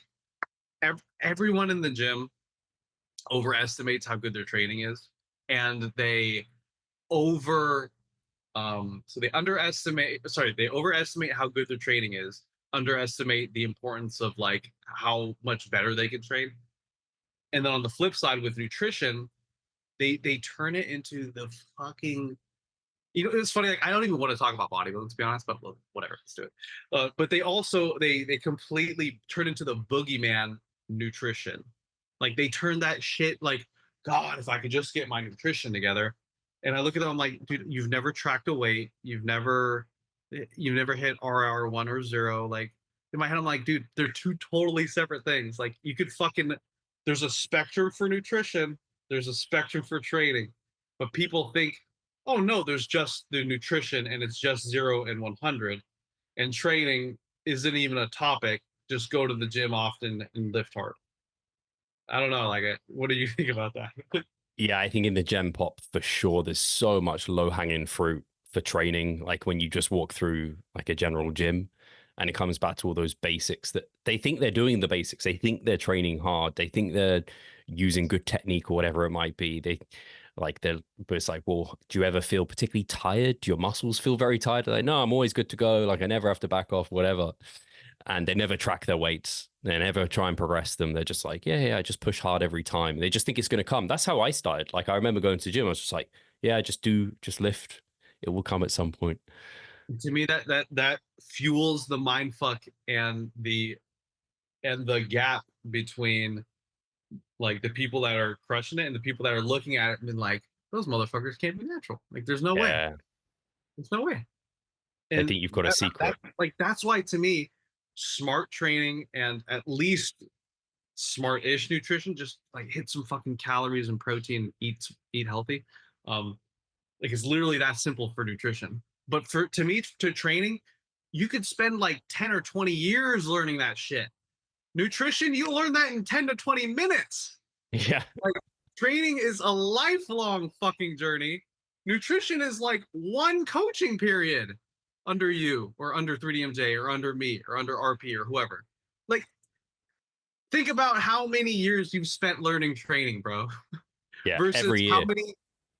Speaker 2: everyone in the gym overestimates how good their training is, and they over so they overestimate how good their training is, underestimate the importance of like how much better they can train, and then on the flip side with nutrition, they turn it into the fucking, you know, it's funny, like I don't even want to talk about bodybuilding to be honest, but well, whatever, let's do it. But they also they completely turn into the boogeyman nutrition. Like they turn that shit like, God, if I could just get my nutrition together. And I look at them, I'm like, dude, you've never tracked a weight, you've never hit RR1 or 0. Like in my head, I'm like, dude, they're two totally separate things. Like you could fucking, there's a spectrum for nutrition, there's a spectrum for training, but people think, oh no, there's just the nutrition and it's just 0 and 100, and training isn't even a topic. Just go to the gym often and lift hard. I don't know, like, what do you think about that?
Speaker 1: Yeah, I think in the Gen Pop for sure, there's so much low hanging fruit for training. Like when you just walk through like a general gym, and it comes back to all those basics that they think they're doing the basics. They think they're training hard. They think they're using good technique or whatever it might be. But it's like, well, do you ever feel particularly tired? Do your muscles feel very tired? They're like, no, I'm always good to go. Like I never have to back off, whatever. And they never track their weights. They never try and progress them. They're just like, yeah, I just push hard every time. They just think it's going to come. That's how I started. Like I remember going to the gym. I was just like, yeah, just lift. It will come at some point.
Speaker 2: To me, that fuels the mind fuck and the gap between like the people that are crushing it and the people that are looking at it and being like, those motherfuckers can't be natural. Like there's no way. There's no way.
Speaker 1: And I think you've got a secret.
Speaker 2: Like that's why to me, smart training and at least smart-ish nutrition, just like hit some fucking calories and protein, eat healthy. Like it's literally that simple for nutrition. But to me, to training, you could spend like 10 or 20 years learning that shit. Nutrition, you learn that in 10 to 20 minutes.
Speaker 1: Yeah.
Speaker 2: Like training is a lifelong fucking journey. Nutrition is like one coaching period under you or under 3DMJ or under me or under RP or whoever. Like think about how many years you've spent learning training, bro.
Speaker 1: Yeah,
Speaker 2: Versus
Speaker 1: every
Speaker 2: how
Speaker 1: year.
Speaker 2: many,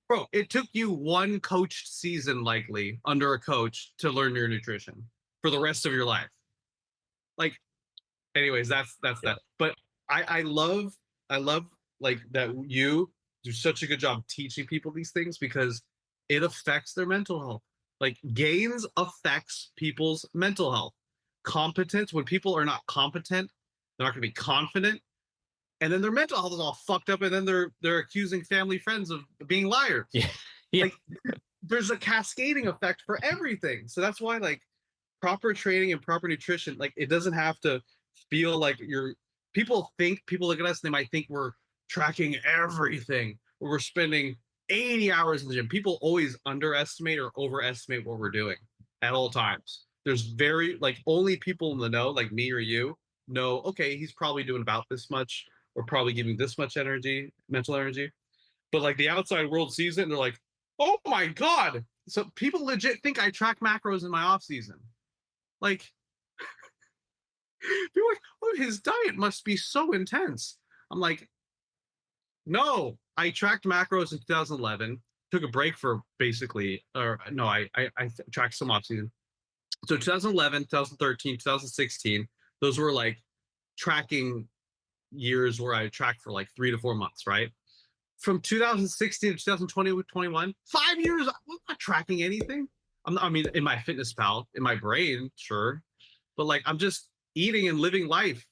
Speaker 2: bro, it took you one coached season likely under a coach to learn your nutrition for the rest of your life. Like, anyways, that's
Speaker 1: Yeah.
Speaker 2: that. But I love like that you do such a good job teaching people these things because it affects their mental health. Like gains affects people's mental health. Competence, when people are not competent, they're not gonna be confident, and then their mental health is all fucked up, and then they're accusing family friends of being liars.
Speaker 1: Yeah. Yeah.
Speaker 2: Like there's a cascading effect for everything. So that's why like proper training and proper nutrition, like it doesn't have to feel like you're people look at us and they might think we're tracking everything or we're spending 80 hours in the gym. People always underestimate or overestimate what we're doing at all times. There's very like only people in the know, like me or you, know, okay, he's probably doing about this much or probably giving this much energy, mental energy. But like the outside world sees it and they're like, oh my God. So people legit think I track macros in my off season. Like, people are like, oh, his diet must be so intense. I'm like, no, I tracked macros in 2011, took a break for basically, or no, I tracked some off season. So 2011, 2013, 2016, those were like tracking years where I tracked for like 3 to 4 months, right? From 2016 to 2020 21, 5 years, I'm not tracking anything. I mean, in my fitness pal, in my brain, sure, but like I'm just eating and living life.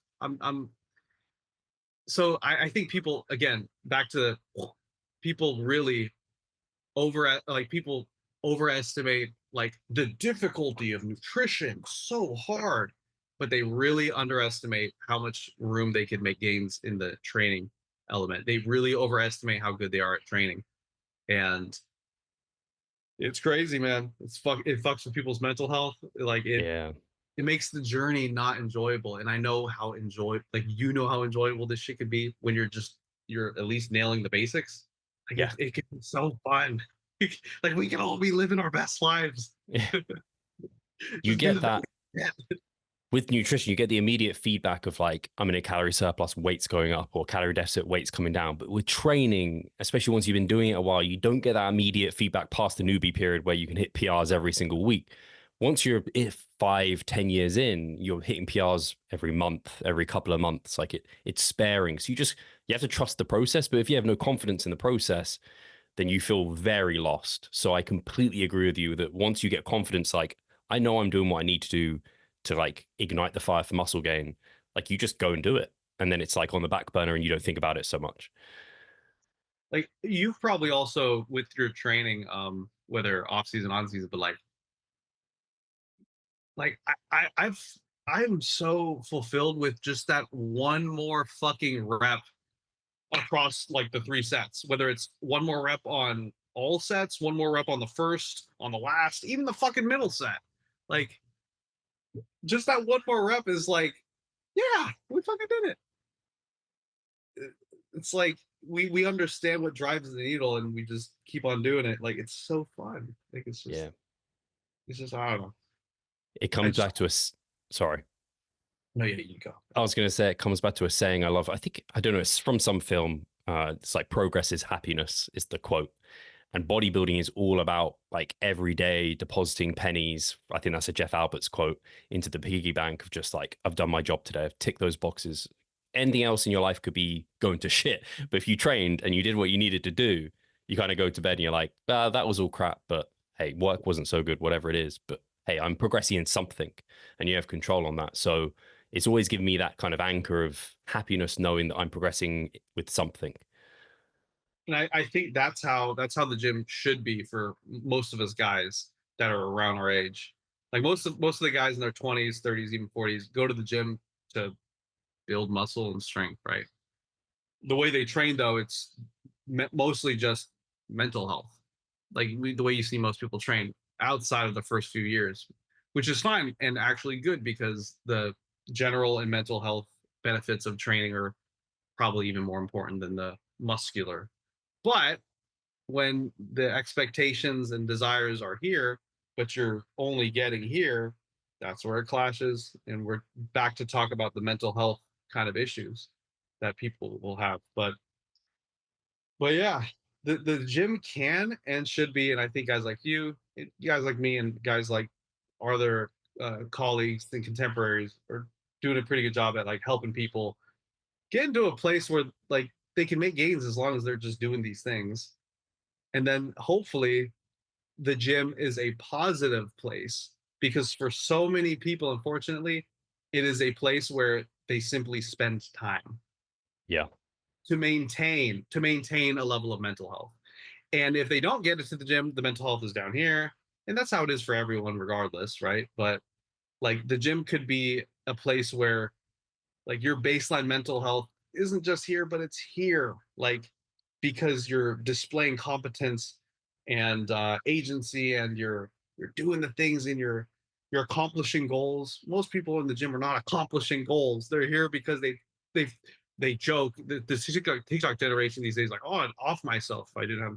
Speaker 2: So I think people, again, back to people really people overestimate like the difficulty of nutrition so hard, but they really underestimate how much room they could make gains in the training element. They really overestimate how good they are at training. And it's crazy, man. It fucks with people's mental health. Like
Speaker 1: Yeah.
Speaker 2: it makes the journey not enjoyable. And I know how how enjoyable this shit could be when you're at least nailing the basics. Like
Speaker 1: Yeah.
Speaker 2: it can be so fun. Like we can all be living our best lives.
Speaker 1: Yeah. You
Speaker 2: Just do
Speaker 1: get
Speaker 2: the
Speaker 1: that
Speaker 2: best.
Speaker 1: with nutrition, you get the immediate feedback of like, I'm in a calorie surplus, weight's going up, or calorie deficit, weight's coming down. But with training, especially once you've been doing it a while, you don't get that immediate feedback past the newbie period where you can hit PRs every single week. Once you're 5-10 years in, you're hitting PRs every month, every couple of months. Like it's sparing. So you have to trust the process. But if you have no confidence in the process, then you feel very lost. So I completely agree with you that once you get confidence, like I know I'm doing what I need to do to like ignite the fire for muscle gain, like you just go and do it. And then it's like on the back burner and you don't think about it so much.
Speaker 2: Like you've probably also with your training, whether off season, on season, but I'm so fulfilled with just that one more fucking rep across like the 3 sets, whether it's one more rep on all sets, one more rep on the first, on the last, even the fucking middle set. Like just that one more rep is like, yeah, we fucking did it. It's like we understand what drives the needle and we just keep on doing it. Like it's so fun. Like it's just I don't know.
Speaker 1: It comes back to us. Sorry.
Speaker 2: No, yeah, you go.
Speaker 1: I was going to say it comes back to a saying I love. I don't know, it's from some film. It's like progress is happiness is the quote. And bodybuilding is all about like every day depositing pennies. I think that's a Jeff Alberts quote into the piggy bank of just like, I've done my job today. I've ticked those boxes. Anything else in your life could be going to shit. But if you trained and you did what you needed to do, you kind of go to bed and you're like, that was all crap. But hey, work wasn't so good, whatever it is. But hey, I'm progressing in something and you have control on that. So it's always given me that kind of anchor of happiness, knowing that I'm progressing with something.
Speaker 2: And I think that's how the gym should be for most of us guys that are around our age. Like most of the guys in their 20s, 30s, even 40s go to the gym to build muscle and strength, right? The way they train though, it's mostly just mental health. Like the way you see most people train outside of the first few years, which is fine and actually good because the general and mental health benefits of training are probably even more important than the muscular. But when the expectations and desires are here, but you're only getting here, that's where it clashes. And we're back to talk about the mental health kind of issues that people will have. But yeah, the gym can and should be, and I think guys like you, guys like me, and guys like our other colleagues and contemporaries are doing a pretty good job at like helping people get into a place where like they can make gains as long as they're just doing these things. And then hopefully the gym is a positive place, because for so many people, unfortunately, it is a place where they simply spend time
Speaker 1: Yeah.
Speaker 2: to maintain a level of mental health. And if they don't get into the gym, the mental health is down here. And that's how it is for everyone regardless, right? But like the gym could be a place where like your baseline mental health isn't just here, but it's here, like because you're displaying competence and agency, and you're doing the things, and you're accomplishing goals. Most people in the gym are not accomplishing goals. They're here because they they joke. The TikTok generation these days, like, oh, I'd off myself if I didn't have.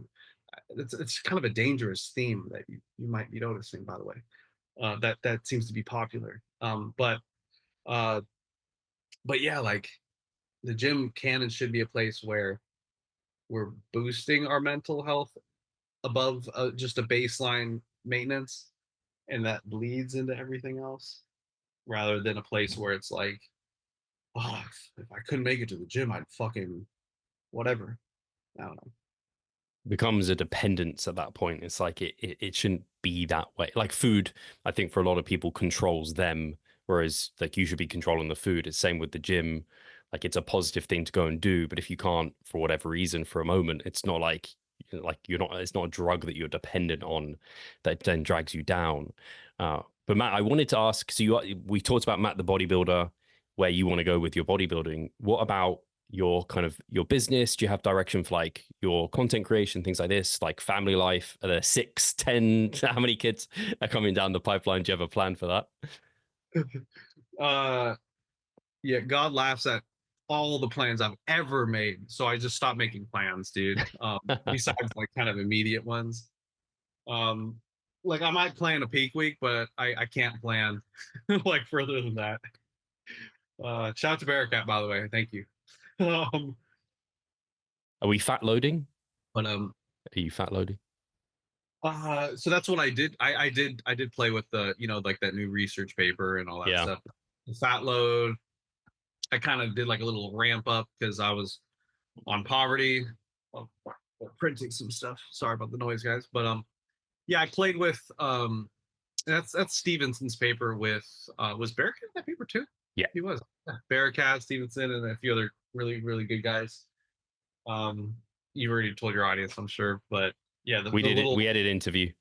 Speaker 2: It's kind of a dangerous theme that you might be noticing, by the way. That seems to be popular. Uh, but yeah, like the gym can and should be a place where we're boosting our mental health above just a baseline maintenance, and that bleeds into everything else, rather than a place where it's like, oh, if I couldn't make it to the gym, I'd fucking whatever. I don't know.
Speaker 1: Becomes a dependence at that point. It's like it shouldn't be that way. Like food, I think for a lot of people controls them, whereas like you should be controlling the food. It's same with the gym. Like it's a positive thing to go and do, but if you can't for whatever reason for a moment, it's not like you're not. It's not a drug that you're dependent on that then drags you down. But Matt, I wanted to ask. So we talked about Matt the bodybuilder, where you want to go with your bodybuilding. What about your kind of your business? Do you have direction for like your content creation, things like this, like family life? Are there 6, 10, how many kids are coming down the pipeline? Do you have a plan for that?
Speaker 2: Yeah, God laughs at all the plans I've ever made, so I just stopped making plans, dude. Besides like kind of immediate ones. Like I might plan a peak week, but I can't plan like further than that. Shout out to Bearcat, by the way. Thank you. um,
Speaker 1: Are we fat loading?
Speaker 2: but
Speaker 1: Are you fat loading?
Speaker 2: so that's what I did. I did play with the, like that new research paper and all that
Speaker 1: Yeah.
Speaker 2: stuff. The fat load. I kind of did like a little ramp up because I was on poverty. Well, printing some stuff. Sorry about the noise, guys. But yeah, I played with that's Stevenson's paper with was Bearcat in that paper too?
Speaker 1: Yeah.
Speaker 2: He was. Yeah. Bearcat, Stevenson, and a few other really, really good guys. You already told your audience, I'm sure, but yeah,
Speaker 1: We did it. We had an interview.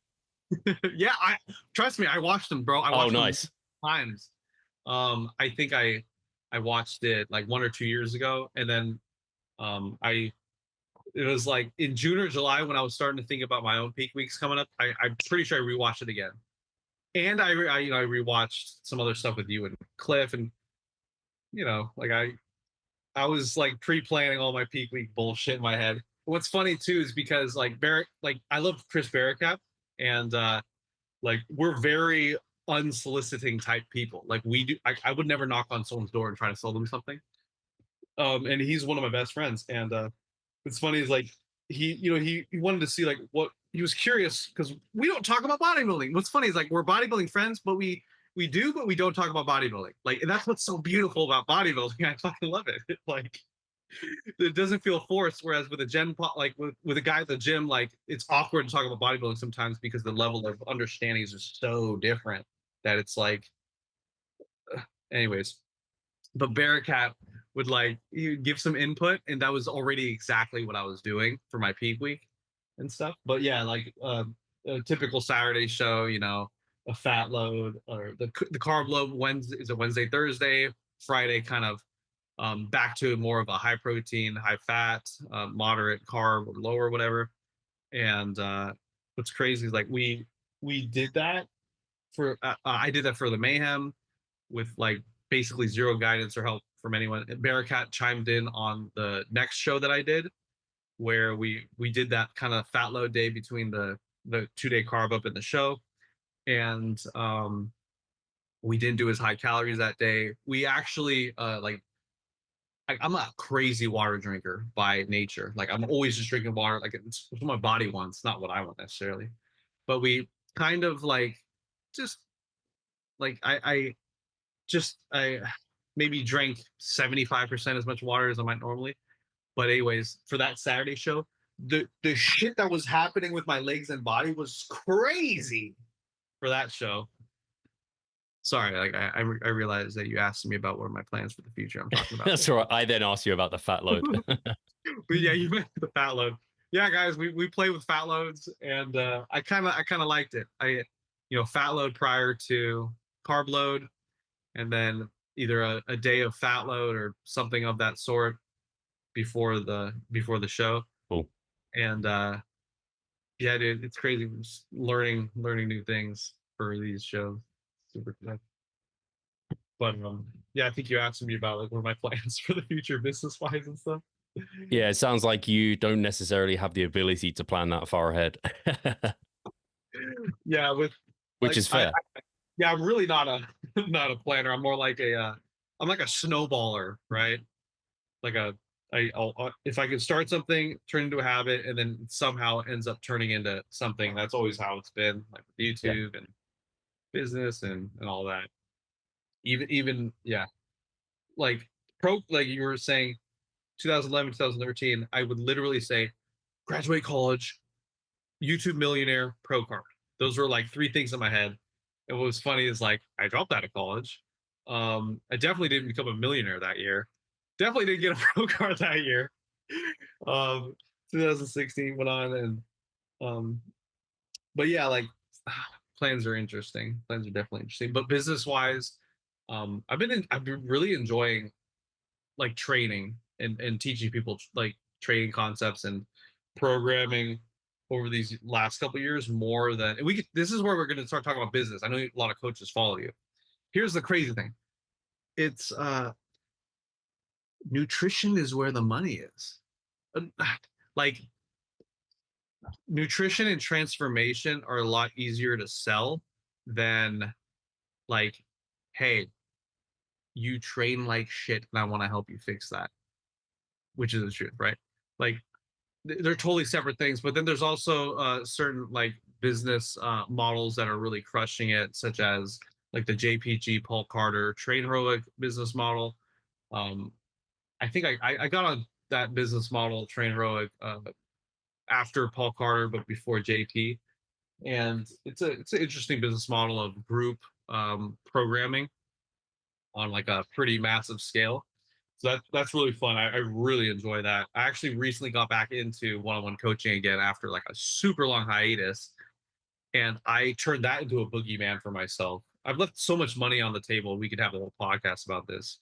Speaker 2: Yeah, I trust me, I watched them, bro. I watched
Speaker 1: nice.
Speaker 2: them times. I think I watched it like 1 or 2 years ago, and then it was like in June or July when I was starting to think about my own peak weeks coming up. I'm pretty sure I rewatched it again, and I rewatched some other stuff with you and Cliff, and like I was like pre-planning all my peak week bullshit in my head. What's funny too is because like I love Chris Bearcat, and like we're very unsoliciting type people. Like we do, I would never knock on someone's door and try to sell them something. And he's one of my best friends, and what's funny is like he wanted to see like what he was curious, because we don't talk about bodybuilding. What's funny is like we're bodybuilding friends, but we do, but we don't talk about bodybuilding. Like, and that's what's so beautiful about bodybuilding. I fucking love it. Like, it doesn't feel forced. Whereas with a gym, like with a guy at the gym, like it's awkward to talk about bodybuilding sometimes because the level of understandings is so different that it's like, anyways. But Bearcat would like give some input, and that was already exactly what I was doing for my peak week and stuff. But yeah, like a typical Saturday show, a fat load, or the carb load Wednesday, Thursday, Friday, kind of back to more of a high protein, high fat, moderate carb, or lower, whatever. And what's crazy is like we did that for I did that for the Mayhem with like basically zero guidance or help from anyone. Bearcat chimed in on the next show that I did, where we did that kind of fat load day between the 2-day carb up in the show, and we didn't do as high calories that day. We actually like I'm a crazy water drinker by nature. Like I'm always just drinking water. Like it's what my body wants, not what I want necessarily. But we kind of like just like I maybe drank 75% as much water as I might normally. But anyways, for that Saturday show, the shit that was happening with my legs and body was crazy for that show. Sorry, like I realized that you asked me about what are my plans for the future. I'm talking about.
Speaker 1: That's all right. I then asked you about the fat load.
Speaker 2: But yeah, you mentioned the fat load. Yeah, guys, we play with fat loads, and I kind of liked it. Fat load prior to carb load, and then either a day of fat load or something of that sort before the show.
Speaker 1: Cool.
Speaker 2: And yeah, dude, it's crazy. Just learning new things for these shows. Super good. But yeah, I think you asked me about like what are my plans for the future business wise and stuff.
Speaker 1: Yeah, it sounds like you don't necessarily have the ability to plan that far ahead.
Speaker 2: Yeah, with
Speaker 1: which is fair.
Speaker 2: Yeah, I'm really not a not a planner. I'm more like I'm like a snowballer, right? Like I'll if I can start something, turn into a habit, and then somehow ends up turning into something. That's always how it's been, like with YouTube and business and all that. Even yeah, like like you were saying, 2011, 2013, I would literally say, graduate college, YouTube millionaire, pro card. Those were like three things in my head. And what was funny is like I dropped out of college. I definitely didn't become a millionaire that year. Definitely didn't get a pro card that year. 2016 went on, and but yeah, like plans are interesting. Plans are definitely interesting. But business wise, I've been really enjoying like training and teaching people like trading concepts and programming over these last couple of years more than this is where we're going to start talking about business. I know a lot of coaches follow you. Here's the crazy thing. It's nutrition is where the money is. Like nutrition and transformation are a lot easier to sell than like, hey, you train like shit and I want to help you fix that, which is the truth, right? Like they're totally separate things. But then there's also certain like business models that are really crushing it, such as like the JPG Paul Carter train heroic business model. I think I got on that business model train heroic after Paul Carter, but before JP. And it's an interesting business model of group programming on like a pretty massive scale. So that's really fun. I really enjoy that. I actually recently got back into one-on-one coaching again after like a super long hiatus, and I turned that into a boogeyman for myself. I've left so much money on the table. We could have a whole podcast about this,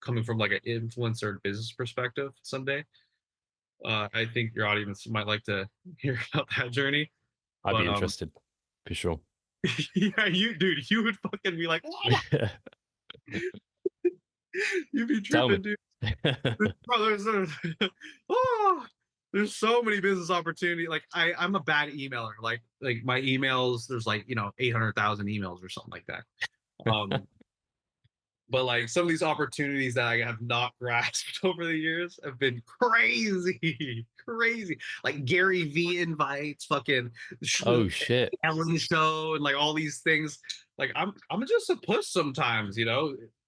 Speaker 2: coming from like an influencer business perspective someday. I think your audience might like to hear about that journey.
Speaker 1: I'd be interested for sure.
Speaker 2: Yeah, you would fucking be like, you'd be tripping, dude. There's so many business opportunities. Like I'm a bad emailer. Like my emails, there's like 800,000 emails or something like that. But like some of these opportunities that I have not grasped over the years have been crazy. Like Gary V invites, fucking
Speaker 1: oh shit,
Speaker 2: Ellen show, and like all these things. Like I'm just a puss sometimes,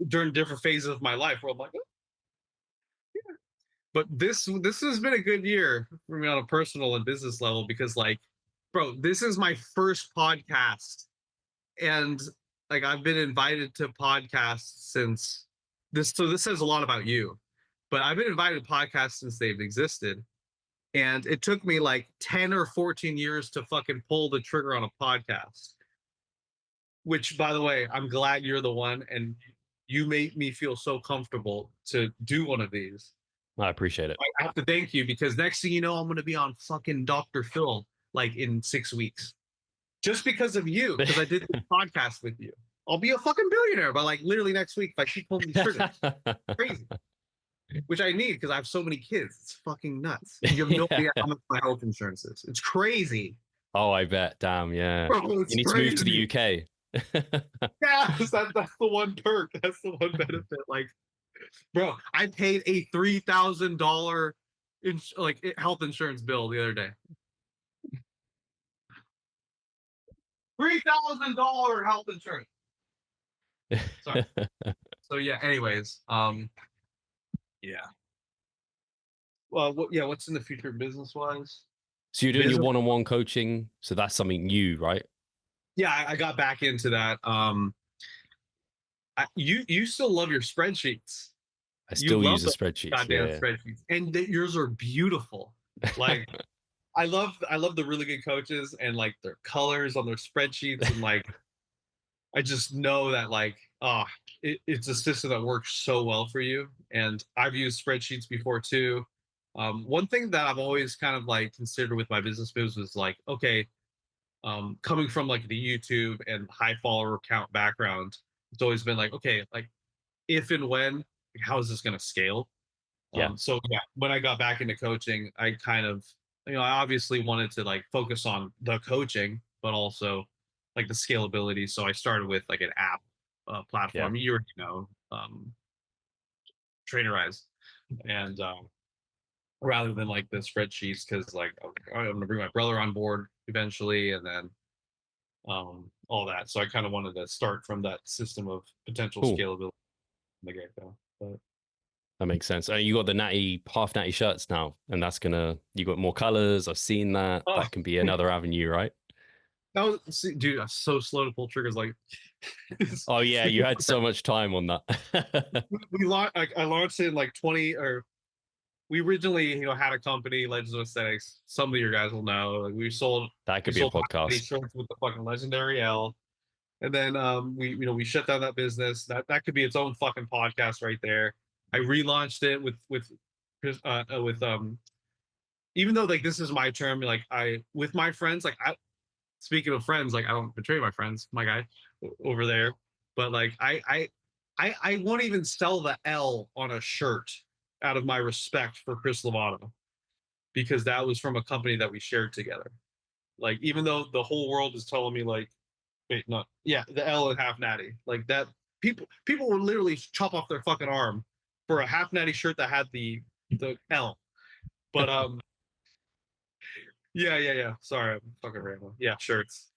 Speaker 2: during different phases of my life where I'm like, oh, yeah. But this has been a good year for me on a personal and business level because like, bro, this is my first podcast, and like I've been invited to podcasts since this. So this says a lot about you, but I've been invited to podcasts since they've existed. And it took me like 10 or 14 years to fucking pull the trigger on a podcast, which by the way, I'm glad you're the one. And you made me feel so comfortable to do one of these.
Speaker 1: I appreciate it.
Speaker 2: I have to thank you because next thing you know, I'm going to be on fucking Dr. Phil like in 6 weeks. Just because of you, because I did the podcast with you. I'll be a fucking billionaire by like literally next week if I keep pulling these triggers. Crazy. Which I need because I have so many kids. It's fucking nuts. You have no idea how much my health insurance is. It's crazy.
Speaker 1: Oh, I bet. Damn, yeah.
Speaker 2: Bro,
Speaker 1: you need to move to the UK.
Speaker 2: Yeah, that's the one perk. That's the one benefit. Like, Bro, I paid a $3,000 health insurance bill the other day. $3,000 health insurance. Sorry. So yeah. Anyways, yeah. Well, what's in the future business wise?
Speaker 1: So you're doing your one-on-one coaching. So that's something new, right?
Speaker 2: Yeah, I got back into that. You still love your spreadsheets.
Speaker 1: I
Speaker 2: You
Speaker 1: still use
Speaker 2: love
Speaker 1: the
Speaker 2: the
Speaker 1: spreadsheets.
Speaker 2: goddamn
Speaker 1: Yeah.
Speaker 2: spreadsheets, and yours are beautiful. Like I love the really good coaches and like their colors on their spreadsheets, and like I just know that like it's a system that works so well for you. And I've used spreadsheets before too. One thing that I've always kind of like considered with my business moves was like, okay, coming from like the YouTube and high follower count background, it's always been like, okay, like if and when, how is this going to scale?
Speaker 1: Yeah.
Speaker 2: So yeah, when I got back into coaching, I kind of, I obviously wanted to like focus on the coaching, but also like the scalability. So I started with like an app
Speaker 1: Yeah.
Speaker 2: platform. You already know, Trainerize, and rather than like the spreadsheets, because like I'm gonna bring my brother on board eventually, and then all that. So I kind of wanted to start from that system of potential
Speaker 1: Cool.
Speaker 2: scalability in the get-go. But
Speaker 1: That makes sense. You got the Natty, half Natty shirts now, and that's you got more colors. I've seen that.
Speaker 2: oh,
Speaker 1: That can be another avenue, right?
Speaker 2: that was, see, dude, I'm so slow to pull triggers. Like,
Speaker 1: Oh yeah, you had so much time on that.
Speaker 2: we launched. Like, I launched it in like 20, or we originally, had a company, Legends of Aesthetics. Some of your guys will know. Like,
Speaker 1: That could
Speaker 2: we
Speaker 1: be a
Speaker 2: sold
Speaker 1: podcast.
Speaker 2: shirts with the fucking legendary L, and then we shut down that business. That could be its own fucking podcast right there. I relaunched it with even though like this is my term, like I with my friends, like I speaking of friends, like I don't betray my friends, my guy over there, but like I won't even sell the L on a shirt out of my respect for Chris Lovato, because that was from a company that we shared together. Like even though the whole world is telling me like, wait, not yeah, the L and half natty, like that people would literally chop off their fucking arm for a half natty shirt that had the L. But yeah. Sorry, I'm fucking rambling. Yeah, shirts.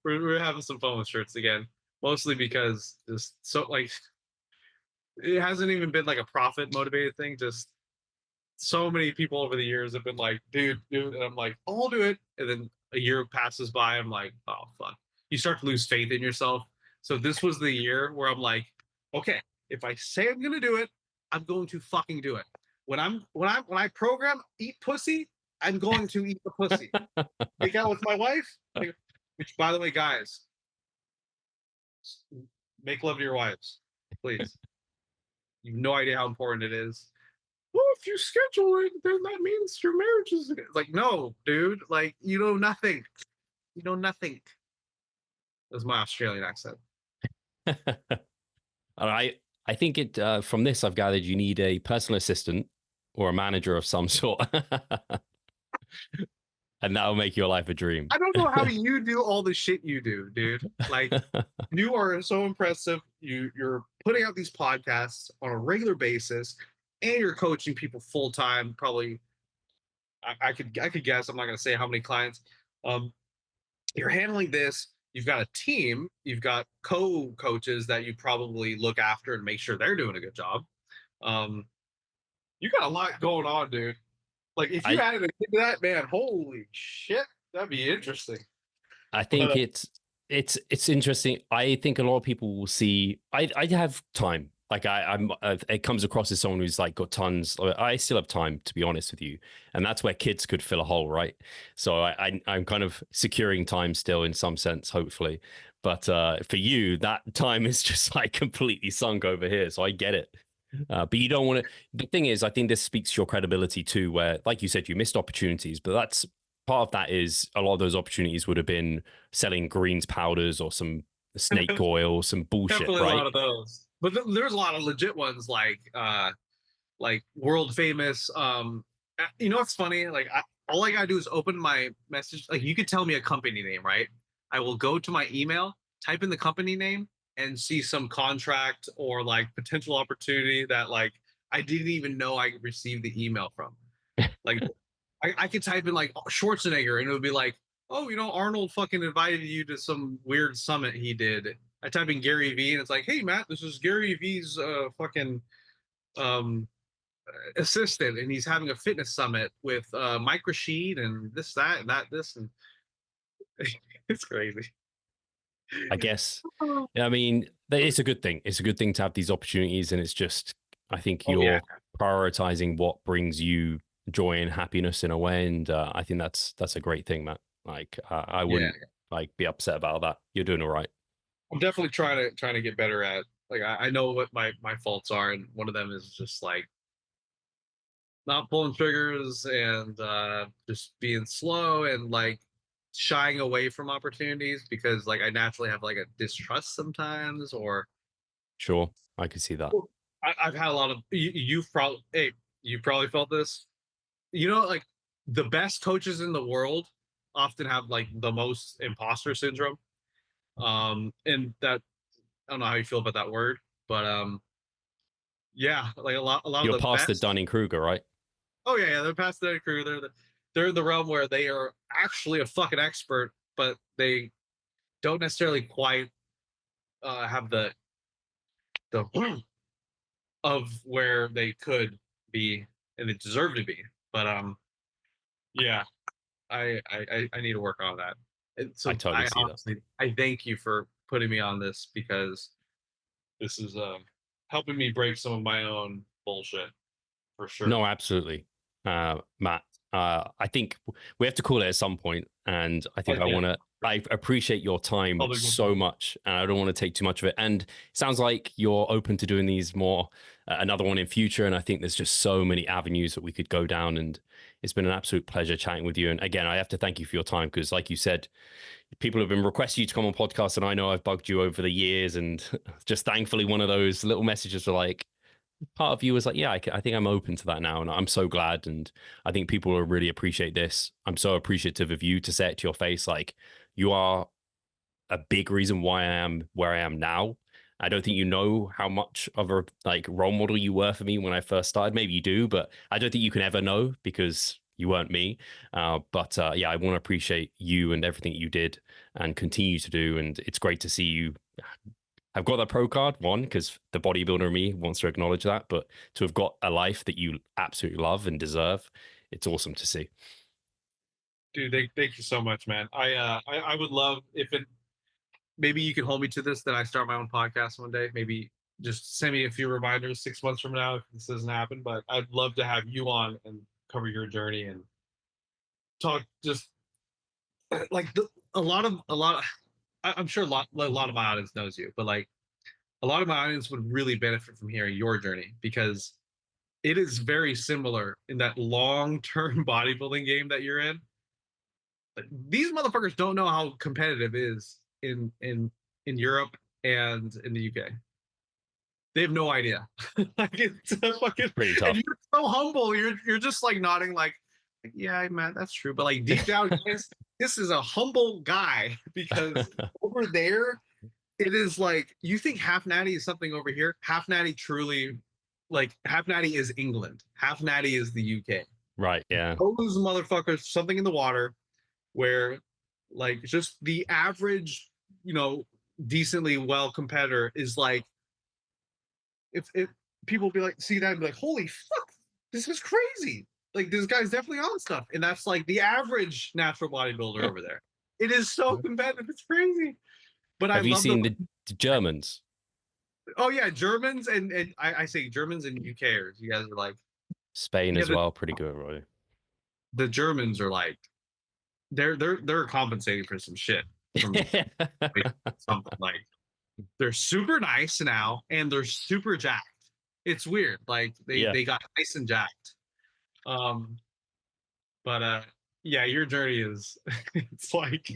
Speaker 2: we're having some fun with shirts again, mostly because just so like it hasn't even been like a profit motivated thing. Just so many people over the years have been like, dude, and I'm like, oh, I'll do it. And then a year passes by, I'm like, oh fuck. You start to lose faith in yourself. So this was the year where I'm like, okay, if I say I'm gonna do it, I'm going to fucking do it. When I program eat pussy, I'm going to eat the pussy. Make out with my wife, which by the way, guys, make love to your wives, please. You have no idea how important it is. Well, if you schedule it, then that means your marriage is like, no, dude. Like, you know nothing. You know nothing. That's my Australian accent.
Speaker 1: All right. I think from this I've gathered you need a personal assistant or a manager of some sort. And that'll make your life a dream.
Speaker 2: I don't know how you do all the shit you do, dude. Like, you are so impressive. You're putting out these podcasts on a regular basis, and you're coaching people full time. Probably, I could guess. I'm not going to say how many clients. You're handling this. You've got a team. You've got co-coaches that you probably look after and make sure they're doing a good job. You got a lot going on, dude. Like if you added a kid to that, man, holy shit, that'd be interesting.
Speaker 1: I think it's interesting. I think a lot of people will see. I have time. Like it comes across as someone who's like got tons. I still have time, to be honest with you, and that's where kids could fill a hole, right? So I'm kind of securing time still in some sense, hopefully. But for you, that time is just like completely sunk over here. So I get it. But you don't want to. The thing is, I think this speaks to your credibility too, where, like you said, you missed opportunities, but that's part of that is a lot of those opportunities would have been selling greens powders or some snake oil, some bullshit.
Speaker 2: Definitely
Speaker 1: right?
Speaker 2: A lot of those, but there's a lot of legit ones like world famous. You know what's funny? Like all I gotta do is open my message. Like you could tell me a company name, right? I will go to my email, type in the company name, and see some contract or like potential opportunity that like I didn't even know I received the email from. Like I could type in like Schwarzenegger and it would be like, oh, Arnold fucking invited you to some weird summit he did. I type in Gary Vee and it's like, hey Matt, this is Gary Vee's fucking um assistant and he's having a fitness summit with Mike Rashid and this, that, and that, this, and it's crazy.
Speaker 1: I guess. I mean, it's a good thing. It's a good thing to have these opportunities, and it's just, I think you're prioritizing what brings you joy and happiness in a way, and I think that's a great thing, Matt. Like, I wouldn't like be upset about that. You're doing all right.
Speaker 2: I'm definitely trying to get better at, like, I know what my faults are, and one of them is just like not pulling triggers and just being slow and like shying away from opportunities because like I naturally have like a distrust sometimes. Or
Speaker 1: Sure, I can see that.
Speaker 2: I've had a lot of you've probably felt this. Like the best coaches in the world often have like the most imposter syndrome. And that, I don't know how you feel about that word, but yeah, like a lot
Speaker 1: You're
Speaker 2: of the
Speaker 1: past
Speaker 2: best.
Speaker 1: the Dunning-Kruger, right?
Speaker 2: Oh yeah, they're past the crew. They're in the realm where they are actually a fucking expert, but they don't necessarily quite have the of where they could be and they deserve to be. But yeah, I need to work on that. And so
Speaker 1: I totally see
Speaker 2: honestly, I thank you for putting me on this because this is helping me break some of my own bullshit for sure.
Speaker 1: No, absolutely, Matt. I think we have to call it at some point, and I think I appreciate your time so much, and I don't want to take too much of it. And it sounds like you're open to doing these more, another one in future. And I think there's just so many avenues that we could go down. And it's been an absolute pleasure chatting with you. And again, I have to thank you for your time because, like you said, people have been requesting you to come on podcasts, and I know I've bugged you over the years. And just thankfully, one of those little messages were like, part of you was like, yeah, I think I'm open to that now. And I'm so glad. And I think people will really appreciate this. I'm so appreciative of you to say it to your face. Like, you are a big reason why I am where I am now. I don't think you know how much of a like role model you were for me when I first started. Maybe you do, but I don't think you can ever know because you weren't me. But yeah, I want to appreciate you and everything you did and continue to do. And it's great to see you. I've got that pro card, one, because the bodybuilder in me wants to acknowledge that, but to have got a life that you absolutely love and deserve, it's awesome to see.
Speaker 2: Dude, thank you so much, man. I would love if maybe you can hold me to this, that I start my own podcast one day. Maybe just send me a few reminders 6 months from now if this doesn't happen. But I'd love to have you on and cover your journey and talk just like a lot of I'm sure a lot of my audience knows you, but like a lot of my audience would really benefit from hearing your journey because it is very similar in that long-term bodybuilding game that you're in. These motherfuckers don't know how competitive it is in Europe and in the UK. They have no idea. Like it's fucking
Speaker 1: pretty tough.
Speaker 2: And you're so humble. You're just like nodding, like, yeah, man, that's true. But like deep down, this is a humble guy because over there, it is like you think half natty is something over here. Half natty truly, like half natty is England. Half natty is the UK.
Speaker 1: Right. Yeah.
Speaker 2: Those motherfuckers, something in the water, where like just the average, decently well competitor is like, if people be like, see that and be like, holy fuck, this is crazy. Like this guy's definitely on stuff. And that's like the average natural bodybuilder over there. It is so competitive. It's crazy. But
Speaker 1: have you seen the Germans?
Speaker 2: Oh yeah, Germans and I say Germans and UKers. You guys are like
Speaker 1: Spain as well, pretty good, right?
Speaker 2: The Germans are like they're compensating for some shit from something. Like they're super nice now and they're super jacked. It's weird. Like they got nice and jacked. But yeah, your journey is it's like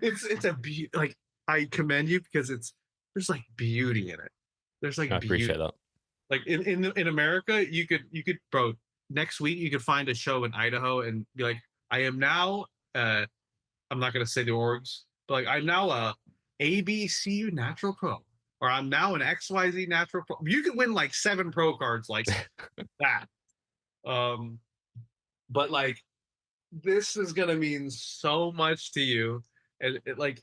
Speaker 2: it's a like I commend you because there's like beauty in it. There's like
Speaker 1: I appreciate that.
Speaker 2: Like in America, you could bro, next week you could find a show in Idaho and be like, I am now I'm not gonna say the orgs, but like I'm now a ABC natural pro, or I'm now an XYZ natural pro. You could win like 7 pro cards like that. But like, this is gonna mean so much to you. And it, like,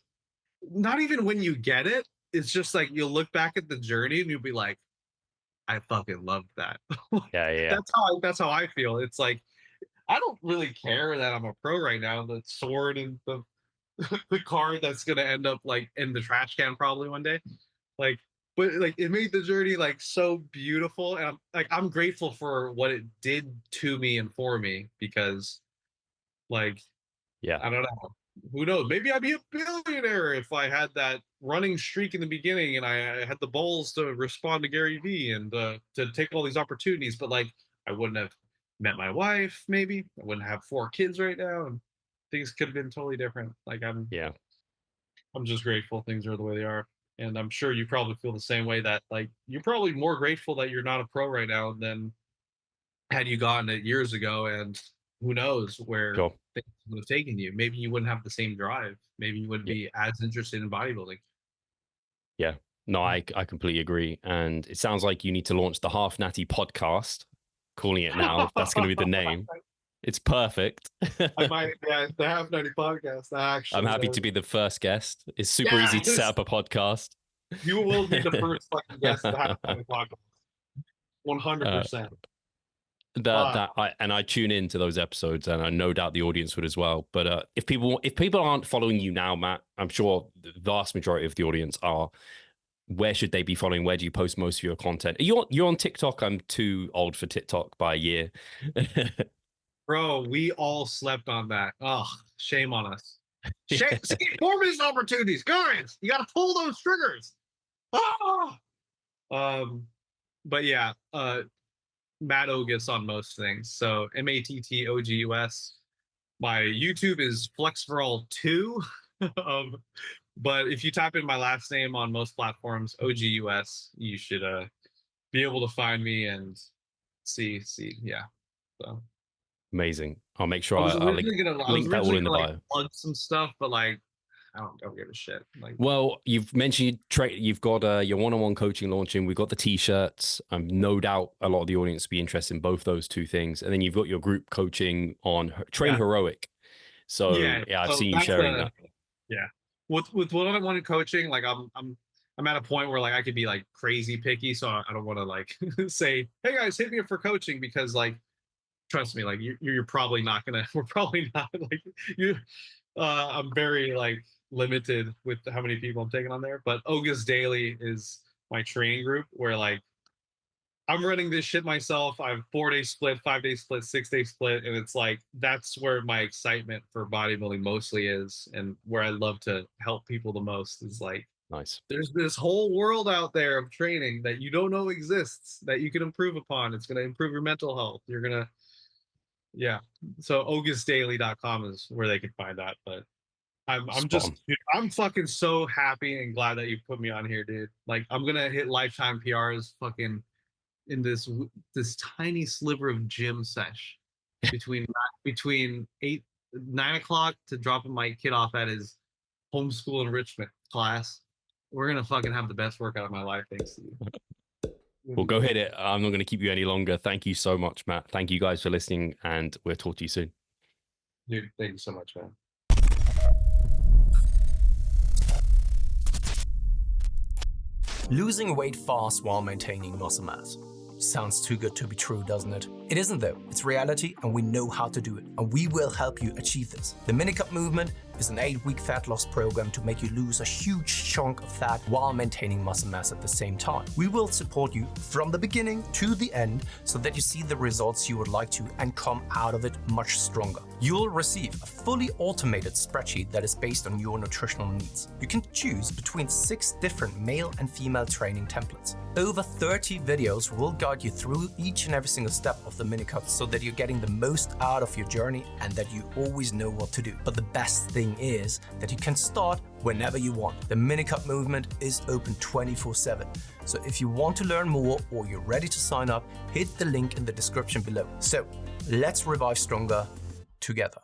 Speaker 2: not even when you get it, it's just like you'll look back at the journey and you'll be like, I fucking loved that.
Speaker 1: Yeah.
Speaker 2: That's how I feel. It's like, I don't really care that I'm a pro right now. The sword and the the card that's gonna end up like in the trash can probably one day. Like, but like it made the journey like so beautiful, and I'm grateful for what it did to me and for me, because like,
Speaker 1: Yeah.
Speaker 2: I don't know. Who knows? Maybe I'd be a billionaire if I had that running streak in the beginning and I had the balls to respond to Gary Vee and to take all these opportunities. But like, I wouldn't have met my wife. Maybe I wouldn't have 4 kids right now, and things could have been totally different. Like, I'm just grateful things are the way they are, and I'm sure you probably feel the same way. That like you're probably more grateful that you're not a pro right now than had you gotten it years ago, and who knows where
Speaker 1: Sure.
Speaker 2: things would have taken you. Maybe you wouldn't have the same drive. Maybe you wouldn't be as interested in bodybuilding.
Speaker 1: Yeah. No, I completely agree. And it sounds like you need to launch the Half Natty podcast, calling it now. That's going to be the name. It's perfect.
Speaker 2: I might, yeah, the Half Natty podcast. Actually,
Speaker 1: I'm happy to be the first guest. It's super easy to set up a podcast.
Speaker 2: You will be the first fucking guest to Half Natty podcast. 100%.
Speaker 1: I tune into those episodes, and I no doubt the audience would as well. But if people aren't following you now, Matt, I'm sure the vast majority of the audience are. Where should they be following? Where do you post most of your content? You're on TikTok. I'm too old for TikTok by a year.
Speaker 2: Bro, we all slept on that. Oh, shame on us. Shame. See, more missed opportunities, guys. You got to pull those triggers. But yeah, Matt Ogus on most things. So MATTOGUS. My YouTube is FlexForAll2. But if you type in my last name on most platforms, OGUS, you should be able to find me and see. Yeah. So
Speaker 1: amazing. I'll make sure
Speaker 2: I'll
Speaker 1: link that all in the bio.
Speaker 2: Plug some stuff, but like, I don't give a shit. Like,
Speaker 1: well, you've mentioned you've got your one-on-one coaching launching. We've got the t-shirts. No doubt a lot of the audience will be interested in both those two things. And then you've got your group coaching on Train Heroic. So yeah, I've seen you sharing that.
Speaker 2: Yeah. With one-on-one coaching, like I'm at a point where like I could be like crazy picky, so I don't want to like say, hey guys, hit me up for coaching, because like, trust me, like you're probably not gonna. We're probably not like you. I'm very like limited with how many people I'm taking on there. But Ogus Daily is my training group where like I'm running this shit myself. I have 4-day split, 5-day split, 6-day split, and it's like that's where my excitement for bodybuilding mostly is, and where I love to help people the most is like,
Speaker 1: nice. There's
Speaker 2: this whole world out there of training that you don't know exists that you can improve upon. It's going to improve your mental health. You're going to, yeah. So augustdaily.com is where they can find that. But I'm just, dude, I'm fucking so happy and glad that you put me on here, dude. Like, I'm going to hit lifetime PRs fucking in this tiny sliver of gym sesh between 9 o'clock to dropping my kid off at his homeschool enrichment class. We're gonna fucking have the best workout of my life, thanks to you.
Speaker 1: Well, go hit it. I'm not going to keep you any longer. Thank you so much, Matt. Thank you guys for listening, and we'll talk to you soon.
Speaker 2: Dude, thank you so much, man.
Speaker 3: Losing weight fast while maintaining muscle mass. Sounds too good to be true, doesn't it? It isn't though. It's reality, and we know how to do it, and we will help you achieve this. The Minicut Movement is an 8-week fat loss program to make you lose a huge chunk of fat while maintaining muscle mass at the same time. We will support you from the beginning to the end so that you see the results you would like to and come out of it much stronger. You'll receive a fully automated spreadsheet that is based on your nutritional needs. You can choose between 6 different male and female training templates. Over 30 videos will guide you through each and every single step of the Minicut so that you're getting the most out of your journey and that you always know what to do. But the best thing is that you can start whenever you want. The Minicut Movement is open 24/7. So if you want to learn more or you're ready to sign up, hit the link in the description below. So let's revive stronger together.